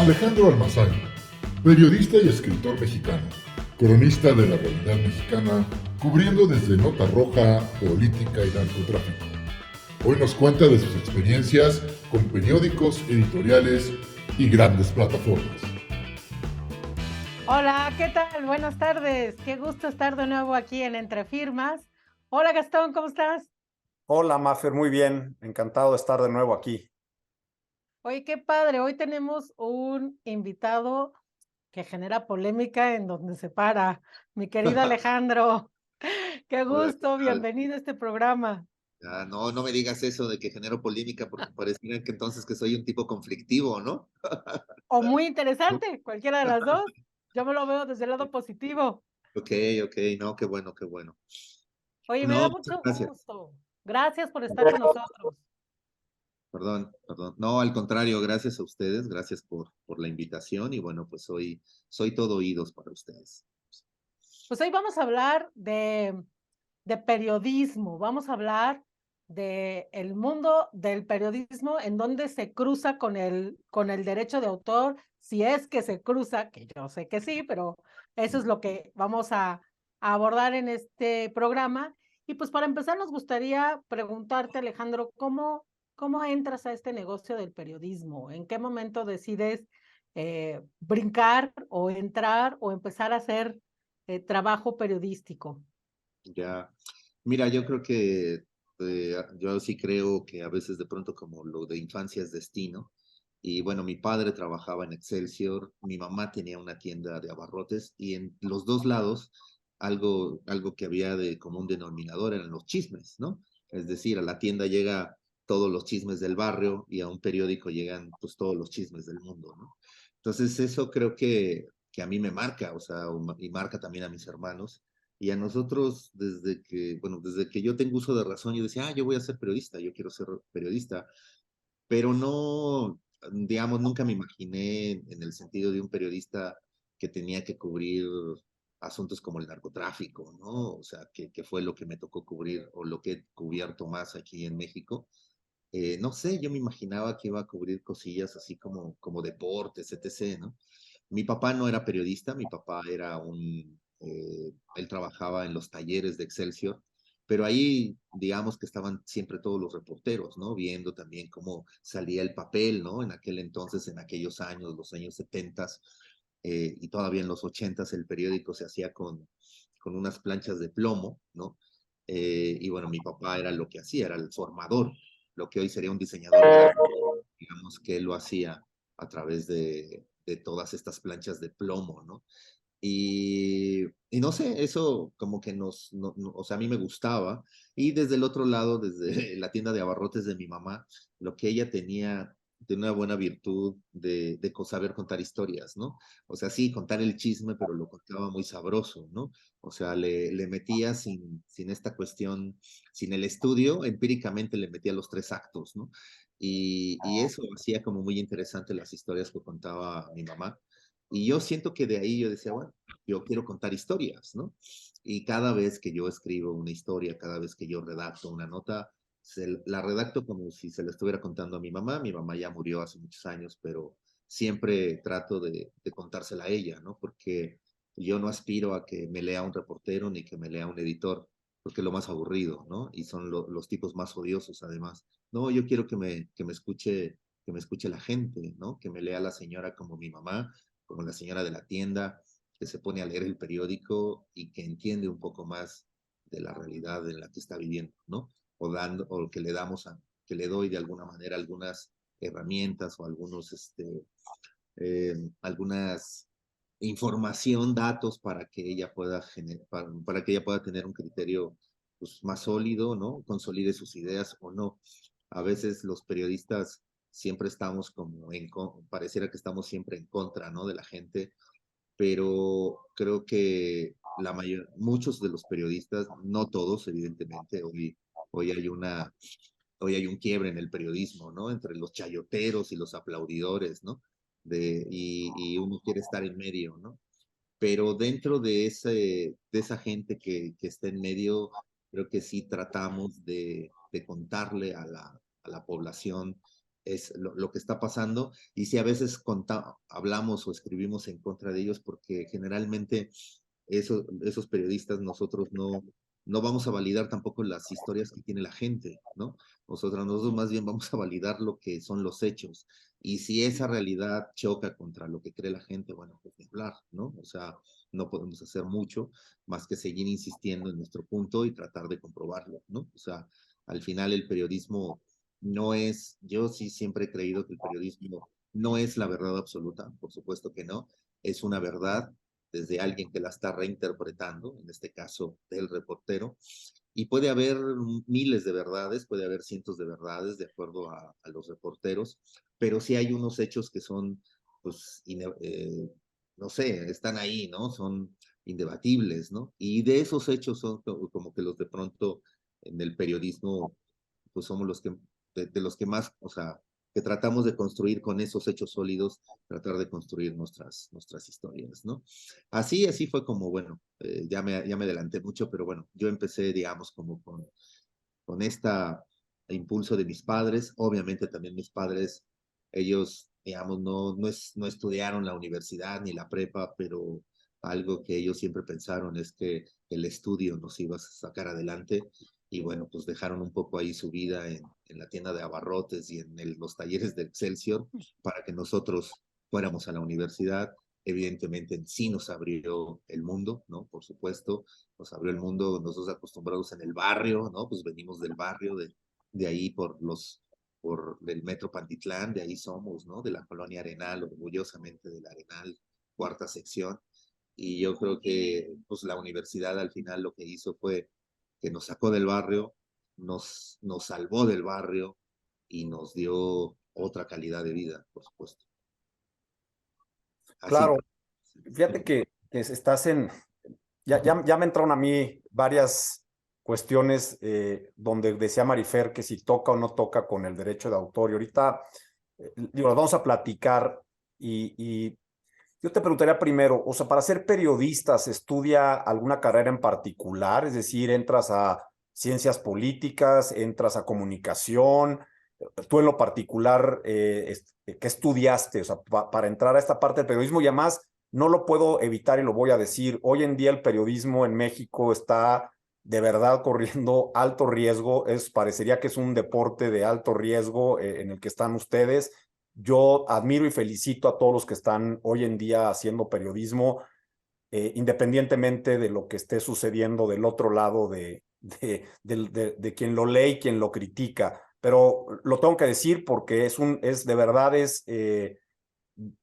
Alejandro Almazán, periodista y escritor mexicano, cronista de la realidad mexicana, cubriendo desde Nota Roja, política y narcotráfico. Hoy nos cuenta de sus experiencias con periódicos, editoriales y grandes plataformas. Hola, ¿qué tal? Buenas tardes. Qué gusto estar de nuevo aquí en Entre Firmas. Hola Gastón, ¿cómo estás? Hola, Mafer, muy bien. Encantado de estar de nuevo aquí. Oye, qué padre. Hoy tenemos un invitado que genera polémica en donde se para. Mi querido Alejandro, qué Hola, ¿qué gusto. tal? Bienvenido a este programa. No, no me digas eso de que genero polémica porque pareciera que entonces que soy un tipo conflictivo, ¿no? O muy interesante, cualquiera de las dos. Yo me lo veo desde el lado positivo. Ok, ok, no, qué bueno, qué bueno. Oye, me No, da muchas mucho gracias. gusto. Gracias por estar con nosotros. Perdón, perdón. No, al contrario, gracias a ustedes, gracias por la invitación y bueno, pues soy todo oídos para ustedes. Pues hoy vamos a hablar de periodismo, vamos a hablar de el mundo del periodismo en donde se cruza con el derecho de autor, si es que se cruza, que yo sé que sí, pero eso es lo que vamos a abordar en este programa. Y pues para empezar nos gustaría preguntarte, Alejandro, ¿cómo entras a este negocio del periodismo? ¿En qué momento decides brincar o entrar o empezar a hacer trabajo periodístico? Ya, mira, yo creo que yo sí creo que a veces de pronto como lo de infancia es destino. Y bueno, mi padre trabajaba en Excelsior, mi mamá tenía una tienda de abarrotes y en los dos lados algo que había de común denominador eran los chismes, ¿no? Es decir, a la tienda llega todos los chismes del barrio y a un periódico llegan pues todos los chismes del mundo, ¿no? Entonces eso creo que a mí me marca, o sea, y marca también a mis hermanos. Y a nosotros, desde que yo tengo uso de razón, yo decía, yo voy a ser periodista, yo quiero ser periodista, pero no, digamos, nunca me imaginé en el sentido de un periodista que tenía que cubrir asuntos como el narcotráfico, ¿no? O sea, que fue lo que me tocó cubrir o lo que he cubierto más aquí en México. No sé, yo me imaginaba que iba a cubrir cosillas así como deportes, etc., ¿no? Mi papá no era periodista, mi papá era él trabajaba en los talleres de Excelsior, pero ahí, digamos que estaban siempre todos los reporteros, ¿no? Viendo también cómo salía el papel, ¿no? En aquel entonces, en aquellos años, los años 70, y todavía en los 80 el periódico se hacía con unas planchas de plomo, ¿no? Y bueno, mi papá era lo que hacía, era el formador, lo que hoy sería un diseñador gráfico, digamos que él lo hacía a través de todas estas planchas de plomo, ¿no? Y no sé, eso como que o sea, a mí me gustaba. Y desde el otro lado, desde la tienda de abarrotes de mi mamá, lo que ella tenía una buena virtud de saber contar historias, ¿no? O sea, sí, contar el chisme, pero lo contaba muy sabroso, ¿no? O sea, le metía sin esta cuestión, sin el estudio, empíricamente le metía los tres actos, ¿no? Y eso hacía como muy interesante las historias que contaba mi mamá. Y yo siento que de ahí yo decía, bueno, yo quiero contar historias, ¿no? Y cada vez que yo escribo una historia, cada vez que yo redacto una nota, la redacto como si se la estuviera contando a mi mamá. Mi mamá ya murió hace muchos años, pero siempre trato de contársela a ella, ¿no? Porque yo no aspiro a que me lea un reportero ni que me lea un editor, porque es lo más aburrido, ¿no? Y son los tipos más odiosos, además. No, yo quiero que me escuche la gente, ¿no? Que me lea la señora como mi mamá, como la señora de la tienda, que se pone a leer el periódico y que entiende un poco más de la realidad en la que está viviendo, ¿no? O que que le doy de alguna manera algunas herramientas o algunas información, datos para que ella para que ella pueda tener un criterio pues, más sólido, ¿no? Consolide sus ideas o no. A veces los periodistas siempre estamos pareciera que estamos siempre en contra, ¿no? De la gente, pero creo que muchos de los periodistas, no todos, evidentemente, hoy hay hoy hay un quiebre en el periodismo, ¿no? Entre los chayoteros y los aplaudidores, ¿no? Y uno quiere estar en medio, ¿no? Pero dentro de esa gente que está en medio, creo que sí tratamos de contarle a la población es lo que está pasando, y si a veces hablamos o escribimos en contra de ellos, porque generalmente esos periodistas nosotros no vamos a validar tampoco las historias que tiene la gente, ¿no? Nosotros más bien vamos a validar lo que son los hechos, y si esa realidad choca contra lo que cree la gente, bueno, pues ni hablar, ¿no? O sea, no podemos hacer mucho más que seguir insistiendo en nuestro punto y tratar de comprobarlo, ¿no? O sea, al final el periodismo no es, yo sí siempre he creído que el periodismo no es la verdad absoluta, por supuesto que no, es una verdad desde alguien que la está reinterpretando, en este caso del reportero, y puede haber miles de verdades, puede haber cientos de verdades de acuerdo a los reporteros, pero sí hay unos hechos que son, pues, no sé, están ahí, ¿no? Son indebatibles, ¿no? Y de esos hechos son como que los de pronto en el periodismo, pues somos los que, de los que más, o sea, que tratamos de construir con esos hechos sólidos, tratar de construir nuestras historias, ¿no? Así fue como, bueno, ya me adelanté mucho, pero bueno, yo empecé, digamos, como con esta impulso de mis padres. Obviamente también mis padres, ellos, digamos, no estudiaron la universidad ni la prepa, pero algo que ellos siempre pensaron es que el estudio nos iba a sacar adelante, y bueno, pues dejaron un poco ahí su vida en la tienda de abarrotes y en los talleres de Excelsior para que nosotros fuéramos a la universidad. Evidentemente sí nos abrió el mundo, ¿no? Por supuesto, nos abrió el mundo, nosotros acostumbrados en el barrio, ¿no? Pues venimos del barrio, de ahí por el Metro Pantitlán, de ahí somos, ¿no? De la colonia Arenal, orgullosamente del Arenal, cuarta sección. Y yo creo que pues la universidad al final lo que hizo fue que nos sacó del barrio, nos salvó del barrio y nos dio otra calidad de vida, por supuesto. Así. Claro, fíjate que estás en, ya me entraron a mí varias cuestiones donde decía Marifer que si toca o no toca con el derecho de autor. Y ahorita digo, las vamos a platicar y yo te preguntaría primero, o sea, para ser periodista, ¿se estudia alguna carrera en particular? Es decir, entras a ciencias políticas, entras a comunicación. Tú en lo particular, ¿qué estudiaste? O sea, para entrar a esta parte del periodismo, y además no lo puedo evitar y lo voy a decir, hoy en día el periodismo en México está de verdad corriendo alto riesgo, parecería que es un deporte de alto riesgo en el que están ustedes. Yo admiro y felicito a todos los que están hoy en día haciendo periodismo, independientemente de lo que esté sucediendo del otro lado de quien lo lee y quien lo critica. Pero lo tengo que decir porque de verdad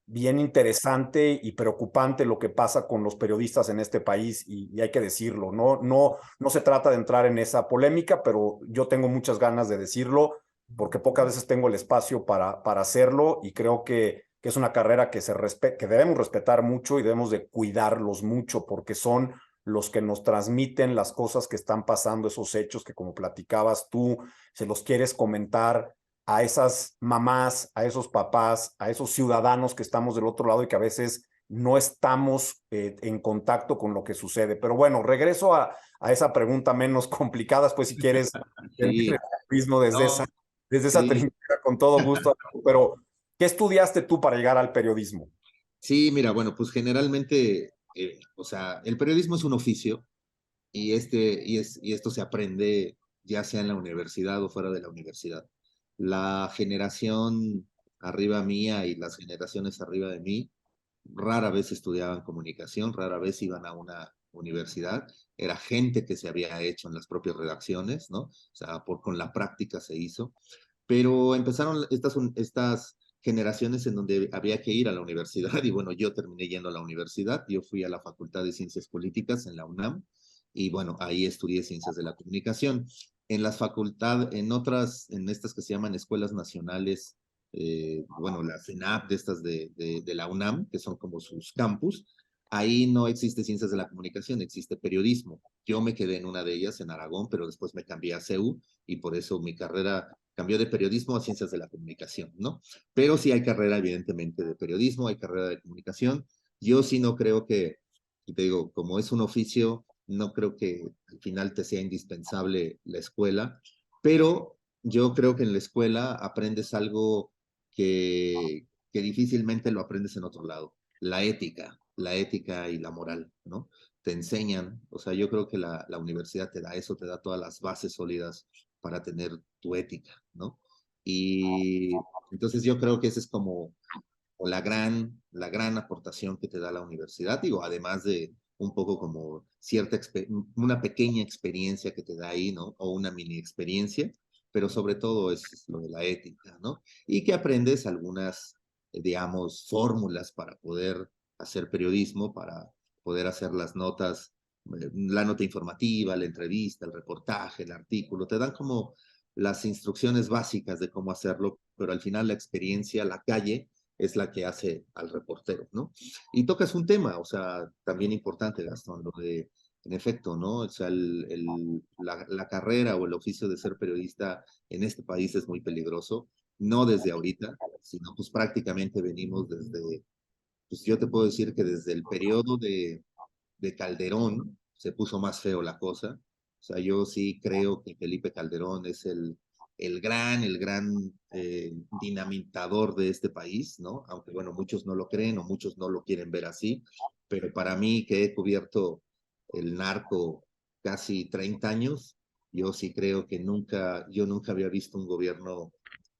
bien interesante y preocupante lo que pasa con los periodistas en este país, y hay que decirlo. No se trata de entrar en esa polémica, pero yo tengo muchas ganas de decirlo porque pocas veces tengo el espacio para hacerlo, y creo que es una carrera que debemos respetar mucho y debemos de cuidarlos mucho porque son los que nos transmiten las cosas que están pasando, esos hechos que, como platicabas tú, se los quieres comentar a esas mamás, a esos papás, a esos ciudadanos que estamos del otro lado y que a veces no estamos en contacto con lo que sucede. Pero bueno, regreso a esa pregunta menos complicada, pues si quieres, Sí. el periodismo desde esa Sí. trinchera, con todo gusto. Pero, ¿qué estudiaste tú para llegar al periodismo? Sí, mira, bueno, pues generalmente, o sea, el periodismo es un oficio, y esto se aprende ya sea en la universidad o fuera de la universidad. La generación arriba mía y las generaciones arriba de mí rara vez estudiaban comunicación, rara vez iban a una universidad, era gente que se había hecho en las propias redacciones, ¿no? O sea, con la práctica se hizo, pero empezaron estas generaciones en donde había que ir a la universidad, y bueno, yo terminé yendo a la universidad. Yo fui a la Facultad de Ciencias Políticas en la UNAM, y bueno, ahí estudié Ciencias de la Comunicación. En las facultades, en estas que se llaman escuelas nacionales, bueno, la CENAP de estas de la UNAM, que son como sus campus, ahí no existe Ciencias de la Comunicación, existe periodismo. Yo me quedé en una de ellas, en Aragón, pero después me cambié a CEU, y por eso mi carrera cambió de periodismo a Ciencias de la Comunicación, ¿no? Pero sí hay carrera, evidentemente, de periodismo, hay carrera de comunicación. Yo sí no creo que, y te digo, como es un oficio, no creo que al final te sea indispensable la escuela, pero yo creo que en la escuela aprendes algo que difícilmente lo aprendes en otro lado, la ética y la moral, ¿no? Te enseñan, o sea, yo creo que la universidad te da eso, te da todas las bases sólidas para tener tu ética, ¿no? Y entonces yo creo que esa es como o la gran aportación que te da la universidad, digo, además de un poco como una pequeña experiencia que te da ahí, ¿no? O una mini experiencia, pero sobre todo es lo de la ética, ¿no? Y que aprendes algunas, digamos, fórmulas para poder hacer periodismo, para poder hacer las notas, la nota informativa, la entrevista, el reportaje, el artículo, te dan como las instrucciones básicas de cómo hacerlo, pero al final la experiencia, la calle, es la que hace al reportero, ¿no? Y tocas un tema, o sea, también importante, Gastón, lo de, en efecto, ¿no? O sea, la carrera o el oficio de ser periodista en este país es muy peligroso, no desde ahorita, sino pues prácticamente venimos desde, pues yo te puedo decir que desde el periodo de Calderón se puso más feo la cosa. O sea, yo sí creo que Felipe Calderón es el gran dinamitador de este país, ¿no? Aunque, bueno, muchos no lo creen o muchos no lo quieren ver así, pero para mí, que he cubierto el narco casi 30 años, yo sí creo que yo nunca había visto un gobierno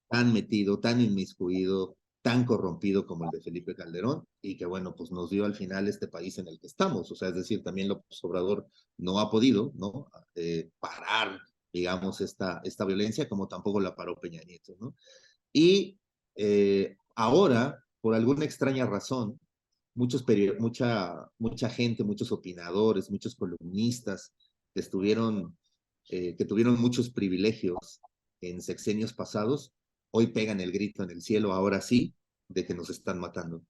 tan metido, tan inmiscuido, tan corrompido como el de Felipe Calderón, y que bueno, pues nos dio al final este país en el que estamos. O sea, es decir, también López Obrador no ha podido, ¿no? Parar, digamos, esta violencia, como tampoco la paró Peña Nieto, ¿no? Y ahora, por alguna extraña razón, mucha gente, muchos opinadores, muchos columnistas que tuvieron muchos privilegios en sexenios pasados, hoy pegan el grito en el cielo, ahora sí, de que nos están matando.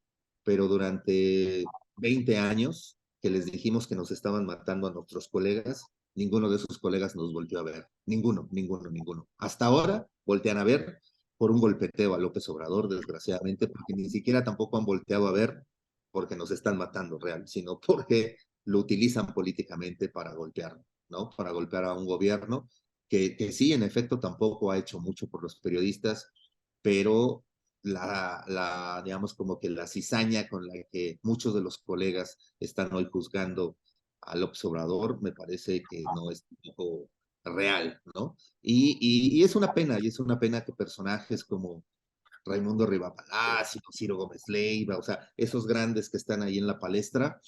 Pero durante 20 años que les dijimos que nos estaban matando a nuestros colegas, ninguno de esos colegas nos volteó a ver. Ninguno, ninguno, ninguno. Hasta ahora voltean a ver por un golpeteo a López Obrador, desgraciadamente, porque ni siquiera tampoco han volteado a ver porque nos están matando real, sino porque lo utilizan políticamente para golpear, ¿no? Para golpear a un gobierno que sí, en efecto, tampoco ha hecho mucho por los periodistas, pero digamos, como que la cizaña con la que muchos de los colegas están hoy juzgando a López Obrador, me parece que no es tampoco real, ¿no? Y y es una pena que personajes como Raimundo Riva Palacio, Ciro Gómez Leiva, o sea, esos grandes que están ahí en la palestra,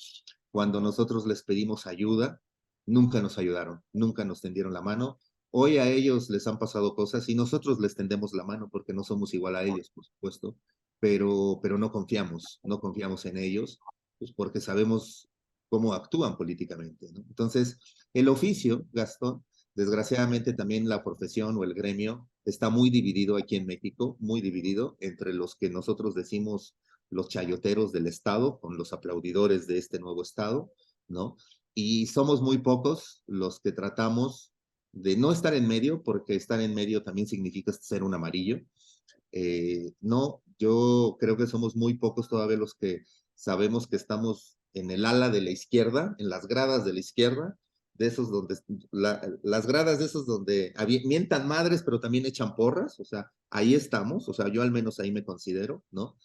cuando nosotros les pedimos ayuda, nunca nos ayudaron, nunca nos tendieron la mano. Hoy a ellos les han pasado cosas y nosotros les tendemos la mano porque no somos igual a ellos, por supuesto, pero no confiamos, no confiamos en ellos, pues porque sabemos cómo actúan políticamente, ¿no? Entonces, el oficio, Gastón, desgraciadamente también la profesión o el gremio está muy dividido aquí en México, muy dividido entre los que nosotros decimos los chayoteros del Estado, con los aplaudidores de este nuevo Estado, ¿no? Y somos muy pocos los que tratamos de no estar en medio, porque estar en medio también significa ser un amarillo. No, yo creo que somos muy pocos todavía los que sabemos que estamos en el ala de la izquierda, en las gradas de la izquierda, de esos donde, las gradas de esos donde mientan madres, pero también echan porras, o sea, ahí estamos, o sea, yo al menos ahí me considero, ¿no?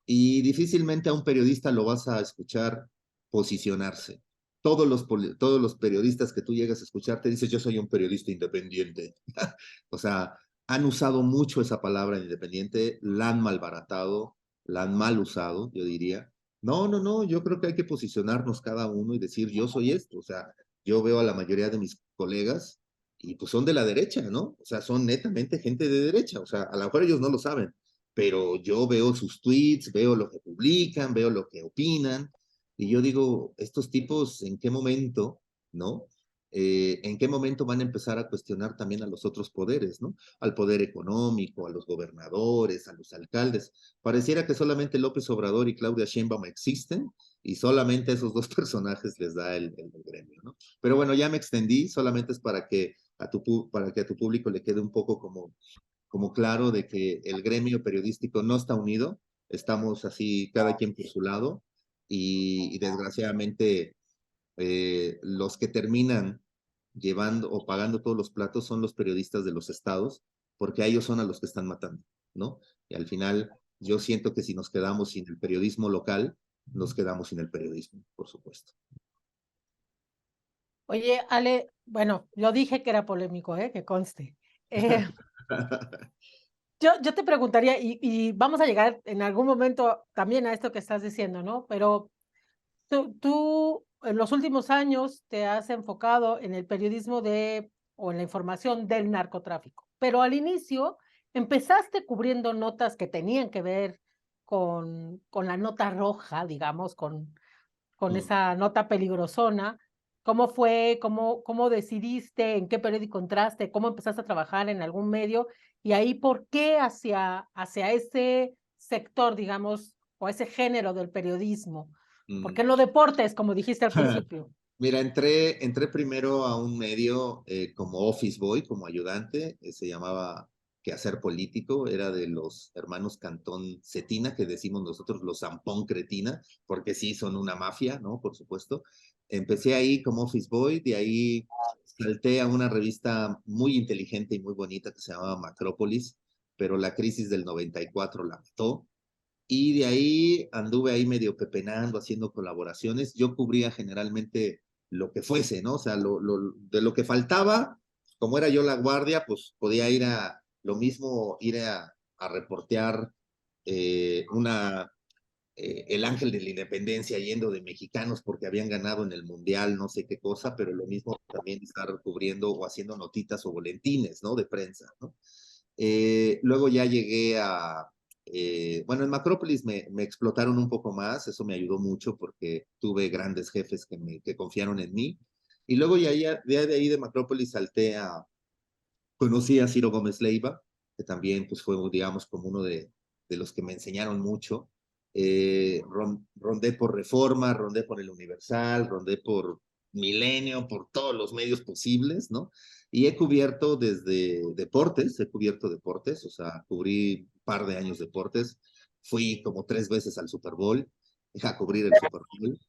Y difícilmente a un periodista lo vas a escuchar posicionarse. Todos los periodistas que tú llegas a escuchar te dices, yo soy un periodista independiente. O sea, han usado mucho esa palabra independiente, la han malbaratado, la han mal usado, yo diría. No, no, no, yo creo que hay que posicionarnos cada uno y decir, yo soy esto. O sea, yo veo a la mayoría de mis colegas y pues son de la derecha, ¿no? O sea, son netamente gente de derecha. O sea, a lo mejor ellos no lo saben, pero yo veo sus tweets, veo lo que publican, veo lo que opinan, y yo digo, estos tipos, ¿en qué momento, no? ¿En qué momento van a empezar a cuestionar también a los otros poderes, ¿no? Al poder económico, a los gobernadores, a los alcaldes. Pareciera que solamente López Obrador y Claudia Sheinbaum existen y solamente a esos dos personajes les da el gremio, ¿no? Pero bueno, ya me extendí, solamente es para que a tu público le quede un poco como claro de que el gremio periodístico no está unido, estamos así cada quien por su lado y desgraciadamente los que terminan llevando o pagando todos los platos son los periodistas de los estados porque a ellos son a los que están matando, ¿no? Y al final yo siento que si nos quedamos sin el periodismo local, nos quedamos sin el periodismo, por supuesto. Oye, Ale, bueno, yo dije que era polémico, que conste. Eh, yo te preguntaría, y vamos a llegar en algún momento también a esto que estás diciendo, ¿no? Pero tú en los últimos años te has enfocado en el periodismo o en la información del narcotráfico, pero al inicio empezaste cubriendo notas que tenían que ver con la nota roja, digamos, con esa nota peligrosona. ¿Cómo fue? ¿Cómo decidiste? ¿En qué periódico entraste? ¿Cómo empezaste a trabajar en algún medio? Y ahí, ¿por qué hacia ese sector, digamos, o ese género del periodismo? ¿Por qué no deportes, como dijiste al principio? Mira, entré primero a un medio como office boy, como ayudante, se llamaba Quehacer Político, era de los hermanos Cantón Cetina, que decimos nosotros los Zampón Cretina, porque sí, son una mafia, ¿no? Por supuesto. Empecé ahí como office boy, de ahí salté a una revista muy inteligente y muy bonita que se llamaba Macrópolis, pero la crisis del 94 la mató. Y de ahí anduve ahí medio pepenando, haciendo colaboraciones. Yo cubría generalmente lo que fuese, ¿no? O sea, de lo que faltaba, como era yo la guardia, pues podía ir a reportear el Ángel de la Independencia yendo de mexicanos porque habían ganado en el Mundial, no sé qué cosa, pero lo mismo también estar cubriendo o haciendo notitas o boletines, ¿no? De prensa, ¿no? Luego ya llegué bueno, en Macrópolis me explotaron un poco más, eso me ayudó mucho porque tuve grandes jefes que confiaron en mí. Y luego ya de ahí de Macrópolis conocí a Ciro Gómez Leiva, que también pues fue, digamos, como uno de los que me enseñaron mucho. Rondé por Reforma, rondé por El Universal, rondé por Milenio, por todos los medios posibles, ¿no? Y he cubierto deportes, o sea, cubrí un par de años deportes, fui como 3 veces al Super Bowl, a cubrir el Super Bowl,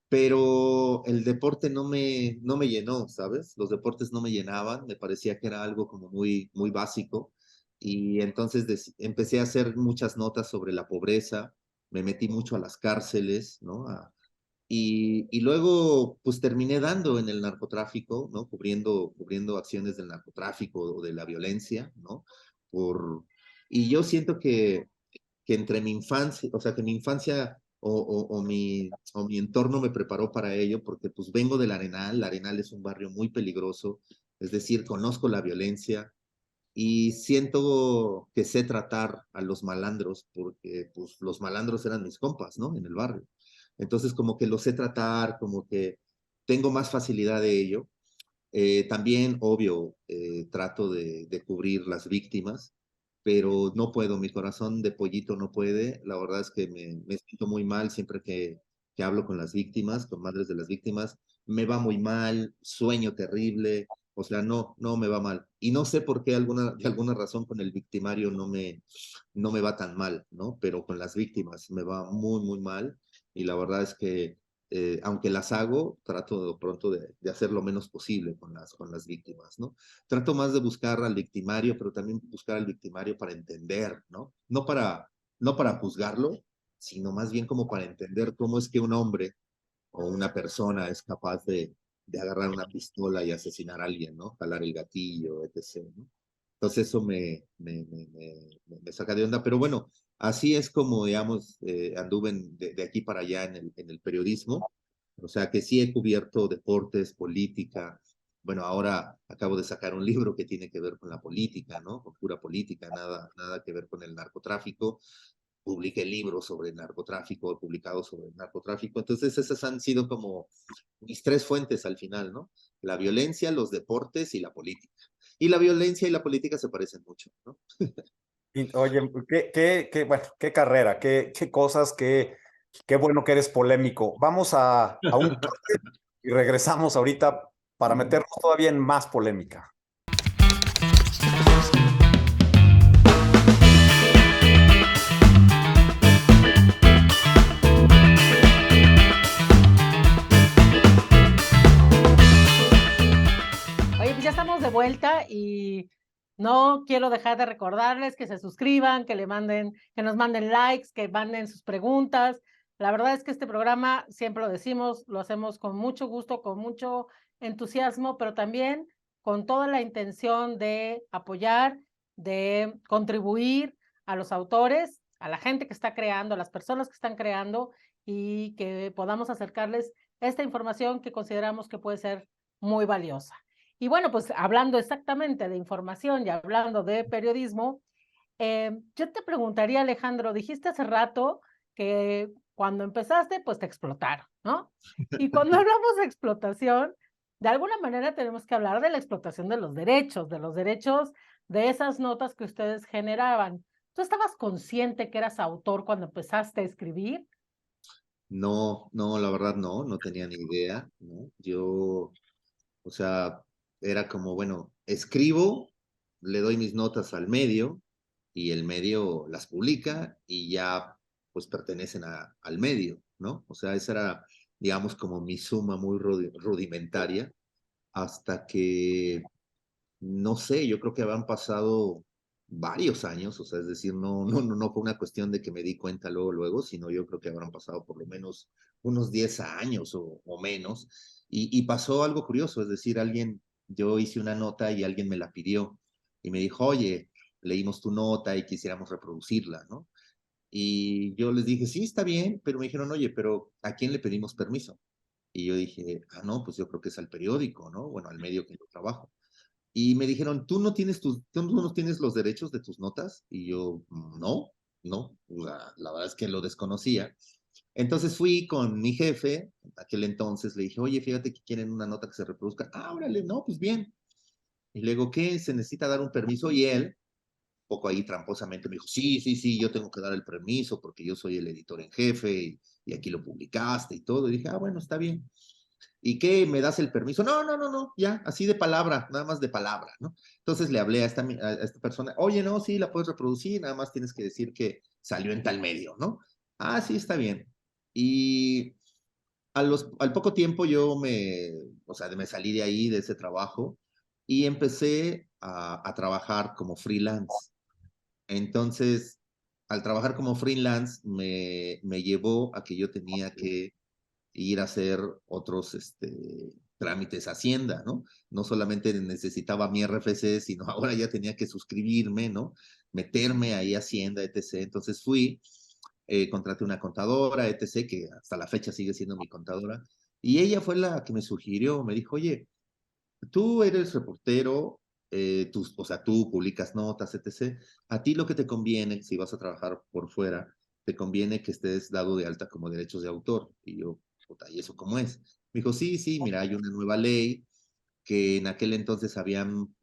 pero el deporte no me llenó, ¿sabes? Los deportes no me llenaban, me parecía que era algo como muy, muy básico, y entonces empecé a hacer muchas notas sobre la pobreza, me metí mucho a las cárceles, ¿no? Y luego, pues terminé dando en el narcotráfico, ¿no? Cubriendo acciones del narcotráfico o de la violencia, ¿no? Y yo siento que entre mi infancia, o sea, que mi infancia o mi entorno me preparó para ello, porque pues vengo del Arenal es un barrio muy peligroso, es decir, conozco la violencia y siento que sé tratar a los malandros, porque pues los malandros eran mis compas, ¿no? En el barrio. Entonces como que los sé tratar, como que tengo más facilidad de ello. También, obvio, trato de cubrir las víctimas, pero no puedo, mi corazón de pollito no puede. La verdad es que me siento muy mal siempre que hablo con las víctimas, con madres de las víctimas. Me va muy mal, sueño terrible, o sea, no me va mal. Y no sé por qué de alguna razón con el victimario no me va tan mal, ¿no? Pero con las víctimas me va muy, muy mal. Y la verdad es que aunque las hago, trato de pronto de hacer lo menos posible con las víctimas, ¿no? Trato más de buscar al victimario, pero también buscar al victimario para entender, ¿no? No para juzgarlo, sino más bien como para entender cómo es que un hombre o una persona es capaz de agarrar una pistola y asesinar a alguien, ¿no? Jalar el gatillo, etc., ¿no? Entonces eso me saca de onda, pero bueno, así es como, digamos, anduve de aquí para allá en el periodismo, o sea que sí he cubierto deportes, política, bueno, ahora acabo de sacar un libro que tiene que ver con la política, ¿no? Con pura política, nada que ver con el narcotráfico. Publiqué libros sobre el narcotráfico, he publicado sobre el narcotráfico, entonces esas han sido como mis 3 fuentes al final, ¿no? La violencia, los deportes y la política. Y la violencia y la política se parecen mucho, ¿no? Y, oye, bueno, qué carrera, qué cosas, qué bueno que eres polémico. Vamos a un corte y regresamos ahorita para meternos todavía en más polémica. Oye, pues ya estamos de vuelta y No quiero dejar de recordarles que se suscriban, que nos manden likes, que manden sus preguntas. La verdad es que este programa, siempre lo decimos, lo hacemos con mucho gusto, con mucho entusiasmo, pero también con toda la intención de apoyar, de contribuir a los autores, a la gente que está creando, a las personas que están creando, y que podamos acercarles esta información que consideramos que puede ser muy valiosa. Y bueno, pues hablando exactamente de información y hablando de periodismo, yo te preguntaría, Alejandro, dijiste hace rato que cuando empezaste, pues te explotaron, ¿no? Y cuando hablamos de explotación, de alguna manera tenemos que hablar de la explotación de los derechos de esas notas que ustedes generaban. ¿Tú estabas consciente que eras autor cuando empezaste a escribir? No, no, la verdad no tenía ni idea, ¿no? Yo, o sea, era como, bueno, escribo, le doy mis notas al medio y el medio las publica y ya pues pertenecen al medio, ¿no? O sea, esa era, digamos, como mi suma muy rudimentaria hasta que, no sé, yo creo que habían pasado varios años, o sea, es decir, no fue una cuestión de que me di cuenta luego, sino yo creo que habrán pasado por lo menos unos 10 años o menos, y pasó algo curioso, es decir, yo hice una nota y alguien me la pidió, y me dijo, oye, leímos tu nota y quisiéramos reproducirla, ¿no? Y yo les dije, sí, está bien, pero me dijeron, oye, pero ¿a quién le pedimos permiso? Y yo dije, no, pues yo creo que es al periódico, ¿no? Bueno, al medio que yo trabajo. Y me dijeron, tú no tienes los derechos de tus notas? Y yo, no, la verdad es que lo desconocía. Entonces fui con mi jefe, en aquel entonces le dije, oye, fíjate que quieren una nota que se reproduzca. Órale, no, pues bien. Y luego, ¿qué? ¿Se necesita dar un permiso? Y él, un poco ahí tramposamente, me dijo, sí, yo tengo que dar el permiso porque yo soy el editor en jefe y aquí lo publicaste y todo. Y dije, bueno, está bien. ¿Y qué? ¿Me das el permiso? No, ya, así de palabra, nada más de palabra, ¿no? Entonces le hablé a esta persona, oye, no, sí, la puedes reproducir, nada más tienes que decir que salió en tal medio, ¿no? Sí, está bien. Y al poco tiempo o sea, me salí de ahí, de ese trabajo, y empecé a trabajar como freelance. Entonces, al trabajar como freelance, me llevó a que yo tenía que ir a hacer otros trámites a Hacienda, ¿no? No solamente necesitaba mi RFC, sino ahora ya tenía que suscribirme, ¿no? Meterme ahí a Hacienda, etc. Entonces contraté una contadora, etc., que hasta la fecha sigue siendo mi contadora, y ella fue la que me sugirió, me dijo, oye, tú eres reportero, o sea, tú publicas notas, etc. A ti lo que te conviene, si vas a trabajar por fuera, te conviene que estés dado de alta como derechos de autor. Y yo, puta, ¿y eso cómo es? Me dijo, sí, mira, hay una nueva ley que en aquel entonces habían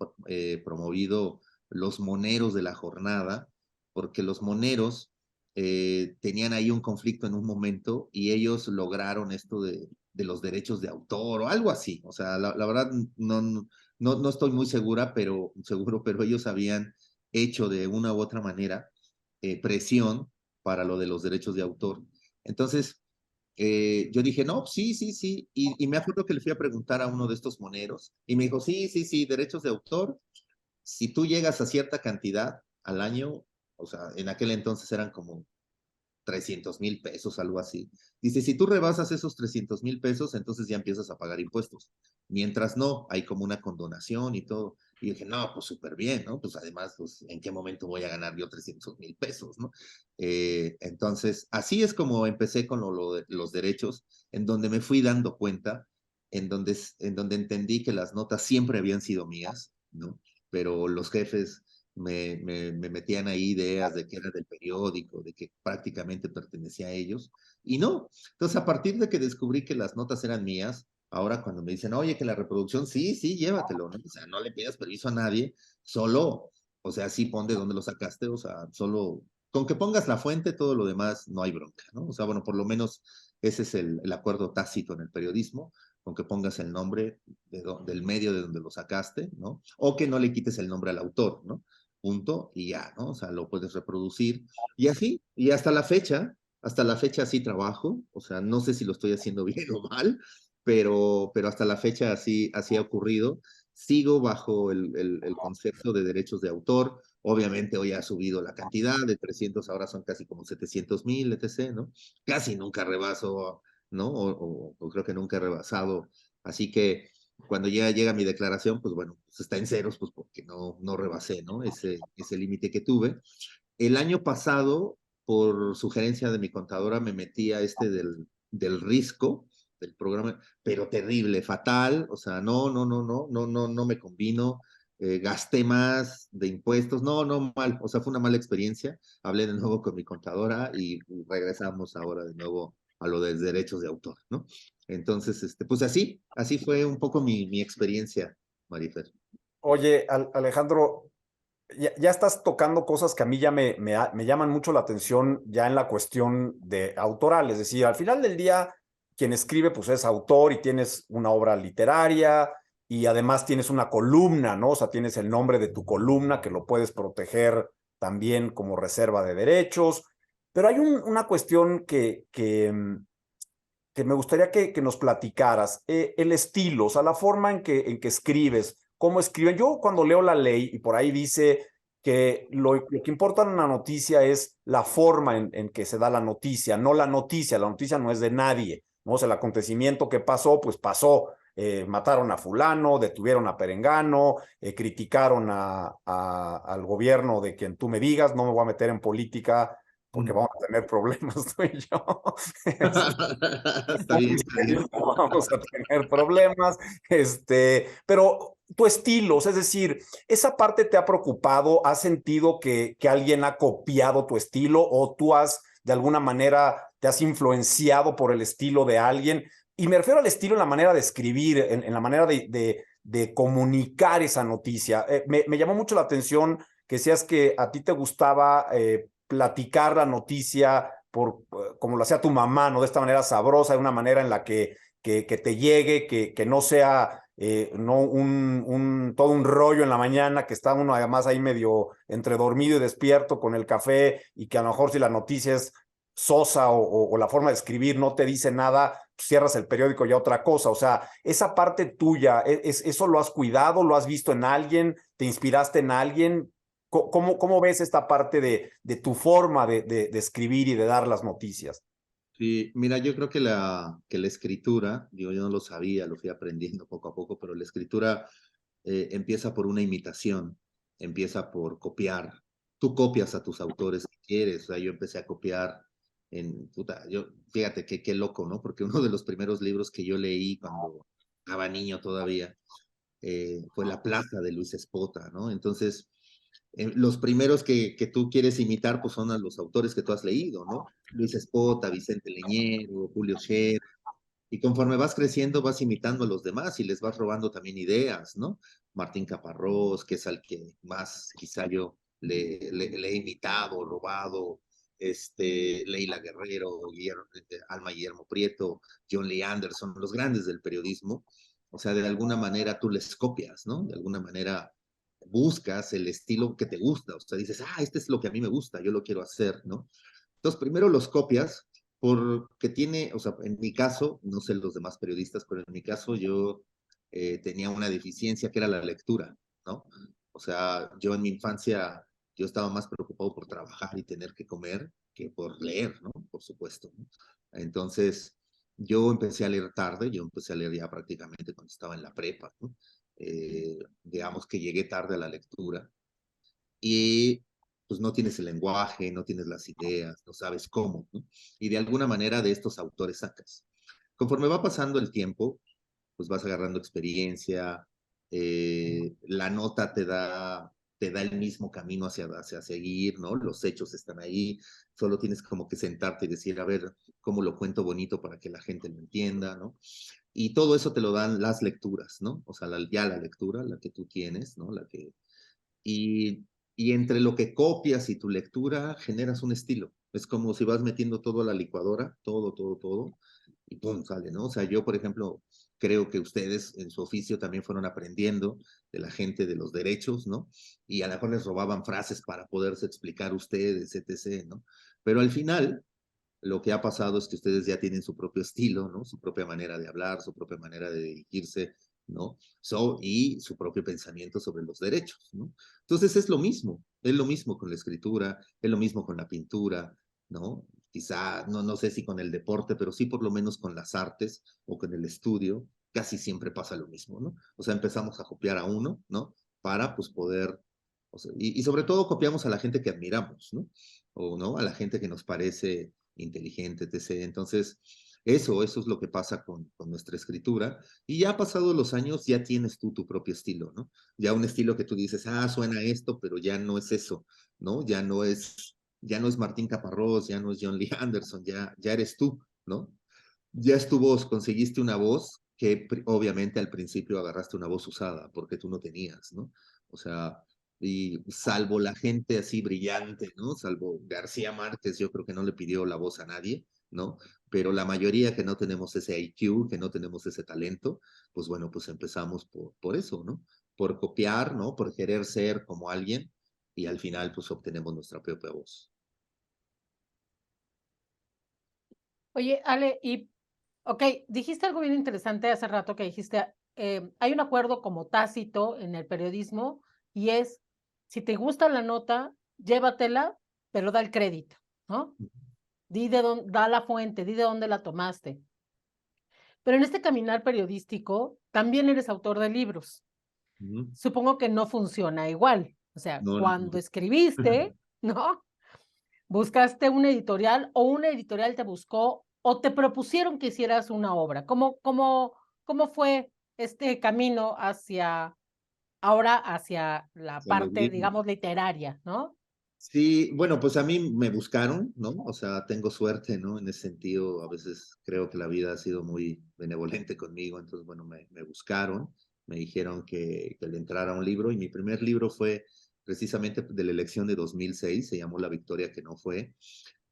promovido los moneros de la jornada, porque los moneros tenían ahí un conflicto en un momento y ellos lograron esto de los derechos de autor o algo así. O sea, la verdad no estoy muy seguro, pero ellos habían hecho de una u otra manera presión para lo de los derechos de autor. Entonces, yo dije, no, sí. Y me acuerdo que le fui a preguntar a uno de estos moneros y me dijo, sí, derechos de autor. Si tú llegas a cierta cantidad al año, o sea, en aquel entonces eran como 300,000 pesos, algo así. Dice, si tú rebasas esos 300,000 pesos, entonces ya empiezas a pagar impuestos. Mientras no, hay como una condonación y todo. Y dije, no, pues súper bien, ¿no? Pues además, pues, ¿en qué momento voy a ganar yo 300,000 pesos, ¿no? Entonces, así es como empecé con de los derechos, en donde me fui dando cuenta, en donde entendí que las notas siempre habían sido mías, ¿no? Pero los jefes me metían ahí ideas de que era del periódico, de que prácticamente pertenecía a ellos, y no. Entonces, a partir de que descubrí que las notas eran mías, ahora cuando me dicen, oye, que la reproducción, sí, llévatelo, ¿no? O sea, no le pidas permiso a nadie, solo, o sea, sí pon de dónde lo sacaste, o sea, solo, con que pongas la fuente, todo lo demás no hay bronca, ¿no? O sea, bueno, por lo menos ese es el acuerdo tácito en el periodismo, con que pongas el nombre del medio de donde lo sacaste, ¿no? O que no le quites el nombre al autor, ¿no? Punto, y ya, ¿no? O sea, lo puedes reproducir. Y así, y hasta la fecha así trabajo, o sea, no sé si lo estoy haciendo bien o mal, pero hasta la fecha así ha ocurrido. sigo bajo el concepto de derechos de autor. Obviamente hoy ha subido la cantidad, de 300 ahora son casi como 700,000, etc., ¿no? Casi nunca rebaso, ¿no? O creo que nunca he rebasado. Así que cuando llega mi declaración, pues bueno, pues está en ceros, pues porque no rebasé, ¿no? Ese límite que tuve. El año pasado, por sugerencia de mi contadora, me metí a del Risco, del programa, pero terrible, fatal, o sea, no me convino, gasté más de impuestos, no, mal, o sea, fue una mala experiencia. Hablé de nuevo con mi contadora y regresamos ahora de nuevo a lo de derechos de autor, ¿no? Entonces, pues así fue un poco mi experiencia, Marifer. Oye, Alejandro, ya estás tocando cosas que a mí ya me llaman mucho la atención ya en la cuestión de autoral. Es decir, al final del día, quien escribe pues es autor y tienes una obra literaria y además tienes una columna, ¿no? O sea, tienes el nombre de tu columna que lo puedes proteger también como reserva de derechos. Pero hay una cuestión que me gustaría que nos platicaras, el estilo, o sea, la forma en que escribes, cómo escriben. Yo cuando leo la ley y por ahí dice que lo que importa en una noticia es la forma en que se da la noticia, no la noticia no es de nadie, ¿no? O sea, el acontecimiento que pasó, pues pasó. Mataron a fulano, detuvieron a Perengano, criticaron al gobierno de quien tú me digas, no me voy a meter en política porque vamos a tener problemas tú y yo. Está bien, está bien. Vamos a tener problemas, pero tu estilo, es decir, ¿esa parte te ha preocupado? ¿Has sentido que alguien ha copiado tu estilo o tú de alguna manera, te has influenciado por el estilo de alguien? Y me refiero al estilo en la manera de escribir, en la manera de comunicar esa noticia. Me llamó mucho la atención que decías que a ti te gustaba platicar la noticia como lo hacía tu mamá, ¿no? De esta manera sabrosa, de una manera en la que te llegue, que no sea no todo un rollo en la mañana, que está uno además ahí medio entre dormido y despierto con el café y que a lo mejor si la noticia es sosa o la forma de escribir no te dice nada, cierras el periódico y otra cosa. O sea, esa parte tuya, ¿eso lo has cuidado? ¿Lo has visto en alguien? ¿Te inspiraste en alguien? ¿Cómo ves esta parte de tu forma de escribir y de dar las noticias? Sí, mira, yo creo que la escritura, digo, yo no lo sabía, lo fui aprendiendo poco a poco, pero la escritura empieza por una imitación, empieza por copiar. Tú copias a tus autores que quieres, o sea, yo empecé a copiar fíjate qué loco, ¿no? Porque uno de los primeros libros que yo leí cuando estaba niño todavía fue La Plaza de Luis Espota, ¿no? Entonces, los primeros que tú quieres imitar, pues son a los autores que tú has leído, ¿no? Luis Espota, Vicente Leñero, Julio Scherer, y conforme vas creciendo vas imitando a los demás y les vas robando también ideas, ¿no? Martín Caparrós, que es al que más quizá yo le he imitado, robado, Leila Guerrero, Alma Guillermo Prieto, John Lee Anderson, los grandes del periodismo. O sea, de alguna manera tú les copias, ¿no? De alguna manera buscas el estilo que te gusta, o sea, dices, este es lo que a mí me gusta, yo lo quiero hacer, ¿no? Entonces, primero los copias porque tiene, o sea, en mi caso, no sé los demás periodistas, pero en mi caso yo tenía una deficiencia que era la lectura, ¿no? O sea, yo en mi infancia, yo estaba más preocupado por trabajar y tener que comer que por leer, ¿no? Por supuesto, ¿no? Entonces, yo empecé a leer tarde, yo empecé a leer ya prácticamente cuando estaba en la prepa, ¿no? Digamos que llegué tarde a la lectura y pues no tienes el lenguaje, no tienes las ideas, no sabes cómo, ¿no? Y de alguna manera de estos autores sacas. Conforme va pasando el tiempo, pues vas agarrando experiencia, la nota te da el mismo camino hacia seguir, ¿no? Los hechos están ahí, solo tienes como que sentarte y decir, a ver, cómo lo cuento bonito para que la gente lo entienda, ¿no? Y todo eso te lo dan las lecturas, ¿no? O sea, ya la lectura, la que tú tienes, ¿no? Y, y entre lo que copias y tu lectura generas un estilo. Es como si vas metiendo todo a la licuadora, todo, y pum, sale, ¿no? O sea, yo, por ejemplo, creo que ustedes en su oficio también fueron aprendiendo de la gente de los derechos, ¿no? Y a lo mejor les robaban frases para poderse explicar ustedes, etc., ¿no? Pero al final, lo que ha pasado es que ustedes ya tienen su propio estilo, ¿no? Su propia manera de hablar, su propia manera de dirigirse, ¿no? Y su propio pensamiento sobre los derechos, ¿no? Entonces es lo mismo con la escritura, es lo mismo con la pintura, ¿no? Quizá, no sé si con el deporte, pero sí por lo menos con las artes o con el estudio, casi siempre pasa lo mismo, ¿no? O sea, empezamos a copiar a uno, ¿no? Para, pues, poder, o sea, y sobre todo copiamos a la gente que admiramos, ¿no? O, ¿no? A la gente que nos parece inteligente, etc. Entonces, eso es lo que pasa con nuestra escritura. Y ya pasados los años, ya tienes tú tu propio estilo, ¿no? Ya un estilo que tú dices, suena esto, pero ya no es eso, ¿no? Ya no es Martín Caparrós, ya no es John Lee Anderson, ya eres tú, ¿no? Ya es tu voz, conseguiste una voz que obviamente al principio agarraste una voz usada, porque tú no tenías, ¿no? O sea, y salvo la gente así brillante, ¿no? Salvo García Márquez, yo creo que no le pidió la voz a nadie, ¿no? Pero la mayoría que no tenemos ese IQ, que no tenemos ese talento, pues bueno, pues empezamos por eso, ¿no? Por copiar, ¿no? Por querer ser como alguien y al final pues obtenemos nuestra propia voz. Oye, Ale, ok, dijiste algo bien interesante hace rato que dijiste, hay un acuerdo como tácito en el periodismo y es, si te gusta la nota, llévatela, pero da el crédito, ¿no? Di de dónde, da la fuente, di de dónde la tomaste. Pero en este caminar periodístico, también eres autor de libros. Supongo que no funciona igual. O sea, No, no, cuando no. escribiste, ¿no? ¿Buscaste una editorial o una editorial te buscó o te propusieron que hicieras una obra? ¿Cómo fue este camino hacia la Con los parte, libros. digamos, literaria, ¿no? Sí, bueno, pues a mí me buscaron, ¿no? O sea, tengo suerte, ¿no? En ese sentido, a veces creo que la vida ha sido muy benevolente conmigo, entonces, bueno, me buscaron, me dijeron que le entrara un libro y mi primer libro fue precisamente de la elección de 2006, se llamó La Victoria que no fue,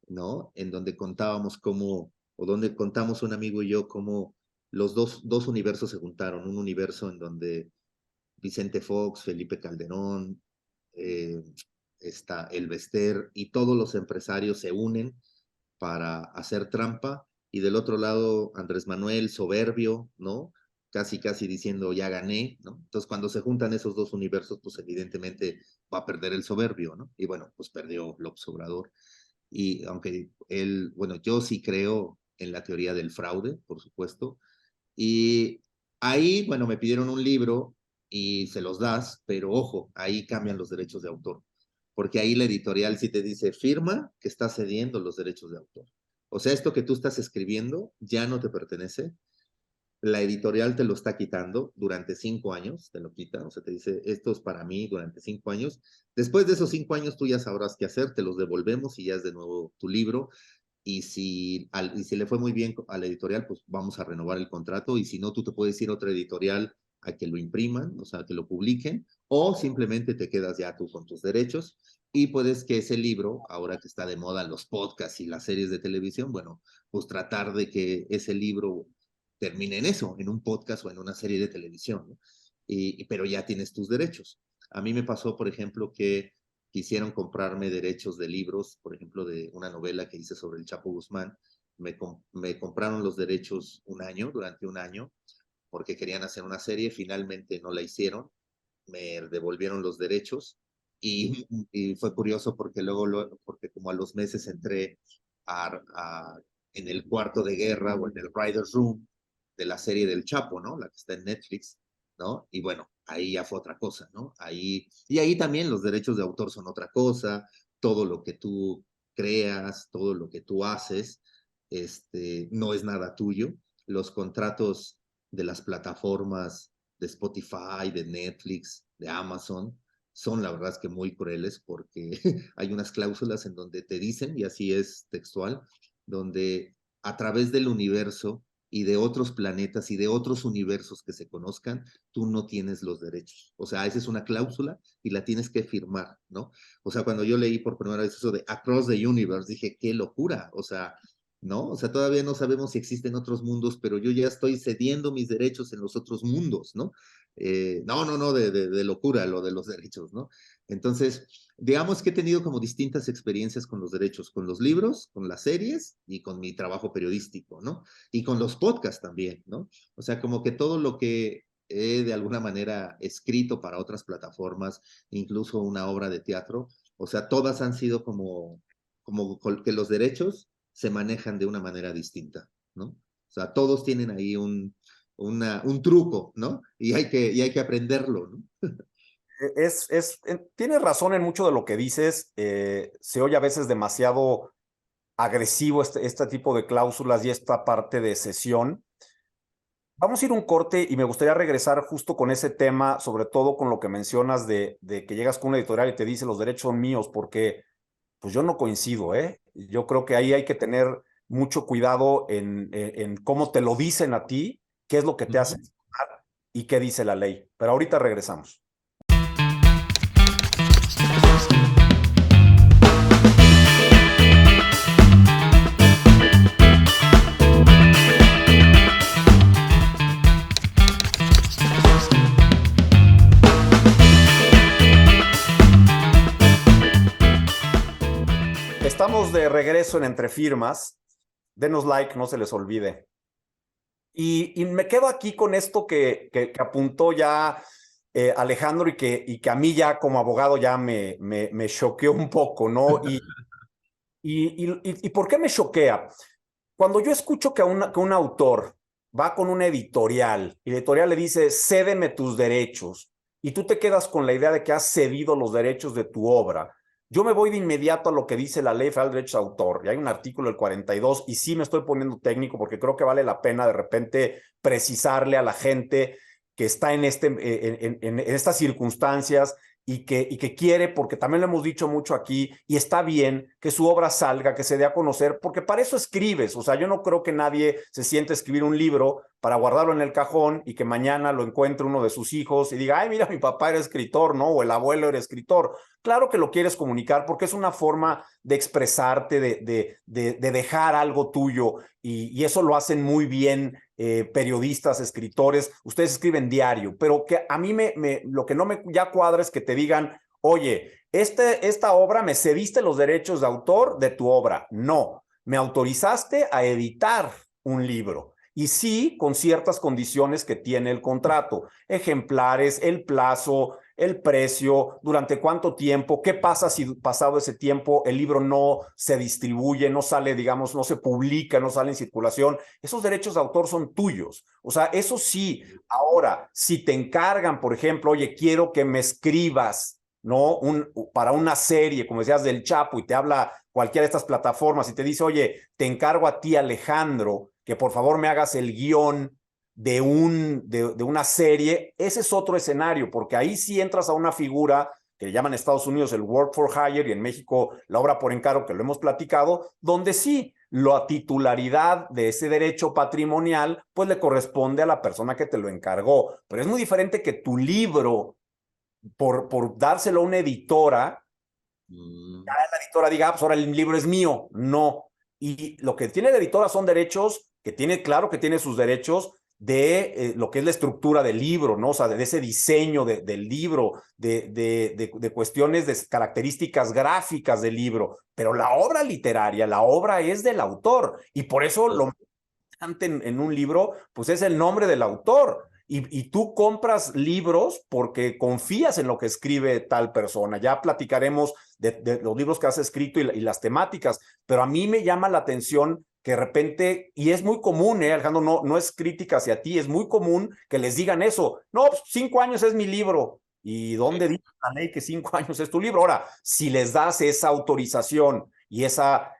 ¿no? En donde contábamos o donde contamos un amigo y yo cómo los dos universos se juntaron, un universo en donde Vicente Fox, Felipe Calderón, eh, está el Bester y todos los empresarios se unen para hacer trampa y del otro lado Andrés Manuel soberbio, ¿no? Casi, casi diciendo ya gané, ¿no? Entonces cuando se juntan esos dos universos, pues evidentemente va a perder el soberbio, ¿no? Y bueno, pues perdió López Obrador. Y aunque él, bueno, yo sí creo en la teoría del fraude, por supuesto, y ahí, bueno, me pidieron un libro y se los das, pero ojo, ahí cambian los derechos de autor, porque ahí la editorial sí te dice, firma que está cediendo los derechos de autor. O sea, esto que tú estás escribiendo ya no te pertenece, la editorial te lo está quitando durante 5 años, te lo quita, o sea, te dice, esto es para mí durante 5 años. Después de esos 5 años tú ya sabrás qué hacer, te los devolvemos y ya es de nuevo tu libro y si le fue muy bien a la editorial, pues vamos a renovar el contrato y si no, tú te puedes ir a otra editorial a que lo impriman, o sea, que lo publiquen, o simplemente te quedas ya tú con tus derechos y puedes que ese libro, ahora que está de moda los podcasts y las series de televisión, bueno, pues tratar de que ese libro termine en eso, en un podcast o en una serie de televisión, ¿no? Pero ya tienes tus derechos. A mí me pasó, por ejemplo, que quisieron comprarme derechos de libros, por ejemplo, de una novela que hice sobre el Chapo Guzmán. Me compraron los derechos durante un año, porque querían hacer una serie, finalmente no la hicieron, me devolvieron los derechos y fue curioso porque porque como a los meses entré en el cuarto de guerra o en el writer's room de la serie del Chapo, ¿no? La que está en Netflix, ¿no? Y bueno, ahí ya fue otra cosa, ¿no? Y ahí también los derechos de autor son otra cosa, todo lo que tú creas, todo lo que tú haces, no es nada tuyo. Los contratos de las plataformas de Spotify, de Netflix, de Amazon, son la verdad es que muy crueles porque hay unas cláusulas en donde te dicen, y así es textual, donde a través del universo y de otros planetas y de otros universos que se conozcan, tú no tienes los derechos. O sea, esa es una cláusula y la tienes que firmar, ¿no? O sea, cuando yo leí por primera vez eso de Across the Universe, dije, qué locura, o sea, ¿no? O sea, todavía no sabemos si existen otros mundos, pero yo ya estoy cediendo mis derechos en los otros mundos, ¿no? No, de locura lo de los derechos, ¿no? Entonces, digamos que he tenido como distintas experiencias con los derechos, con los libros, con las series y con mi trabajo periodístico, ¿no? Y con los podcasts también, ¿no? O sea, como que todo lo que he de alguna manera escrito para otras plataformas, incluso una obra de teatro. O sea, todas han sido como que los derechos se manejan de una manera distinta, ¿no? O sea, todos tienen ahí un truco, ¿no? Y hay que aprenderlo, ¿no? Tienes razón en mucho de lo que dices. Se oye a veces demasiado agresivo este tipo de cláusulas y esta parte de cesión. Vamos a ir un corte y me gustaría regresar justo con ese tema, sobre todo con lo que mencionas de que llegas con una editorial y te dice los derechos son míos, porque pues yo no coincido, ¿eh? Yo creo que ahí hay que tener mucho cuidado en cómo te lo dicen a ti, qué es lo que te hace y qué dice la ley. Pero ahorita regresamos. Estamos de regreso en Entre Firmas. Denos like, no se les olvide. Y me quedo aquí con esto que apuntó ya Alejandro y que a mí ya como abogado ya me choqueó un poco, ¿no? ¿Y por qué me choquea? Cuando yo escucho que un autor va con una editorial y la editorial le dice, cédeme tus derechos, y tú te quedas con la idea de que has cedido los derechos de tu obra, yo me voy de inmediato a lo que dice la Ley Federal de Derechos de Autor, y hay un artículo del 42, y sí me estoy poniendo técnico porque creo que vale la pena de repente precisarle a la gente que está en estas circunstancias y que quiere, porque también lo hemos dicho mucho aquí, y está bien que su obra salga, que se dé a conocer, porque para eso escribes. O sea, yo no creo que nadie se siente a escribir un libro para guardarlo en el cajón y que mañana lo encuentre uno de sus hijos y diga, ay, mira, mi papá era escritor, ¿no? O el abuelo era escritor. Claro que lo quieres comunicar porque es una forma de expresarte, de dejar algo tuyo, y eso lo hacen muy bien periodistas, escritores. Ustedes escriben diario, pero que a mí lo que no me ya cuadra es que te digan, oye, esta obra me cediste los derechos de autor de tu obra. No, me autorizaste a editar un libro. Y sí, con ciertas condiciones que tiene el contrato, ejemplares, el plazo, el precio, durante cuánto tiempo, qué pasa si pasado ese tiempo el libro no se distribuye, no sale, digamos, no se publica, no sale en circulación. Esos derechos de autor son tuyos. O sea, eso sí. Ahora, si te encargan, por ejemplo, oye, quiero que me escribas, ¿no? Para una serie, como decías, del Chapo, y te habla cualquiera de estas plataformas y te dice, oye, te encargo a ti, Alejandro, que por favor me hagas el guión de una serie, ese es otro escenario, porque ahí sí entras a una figura que le llaman en Estados Unidos el work for hire, y en México la obra por encargo, que lo hemos platicado, donde sí, la titularidad de ese derecho patrimonial pues le corresponde a la persona que te lo encargó. Pero es muy diferente que tu libro, por dárselo a una editora, ya la editora diga, pues ahora el libro es mío. No. Y lo que tiene la editora son derechos, que tiene, claro que tiene sus derechos de lo que es la estructura del libro, ¿no? O sea, de ese diseño del libro, de cuestiones de características gráficas del libro. Pero la obra literaria, la obra es del autor. Y por eso lo más importante en un libro, pues es el nombre del autor. Y tú compras libros porque confías en lo que escribe tal persona. Ya platicaremos de los libros que has escrito y las temáticas, pero a mí me llama la atención que de repente, y es muy común, Alejandro, no es crítica hacia ti, es muy común que les digan eso. No, pues 5 años es mi libro. ¿Y dónde dice la ley que 5 años es tu libro? Ahora, si les das esa autorización y esa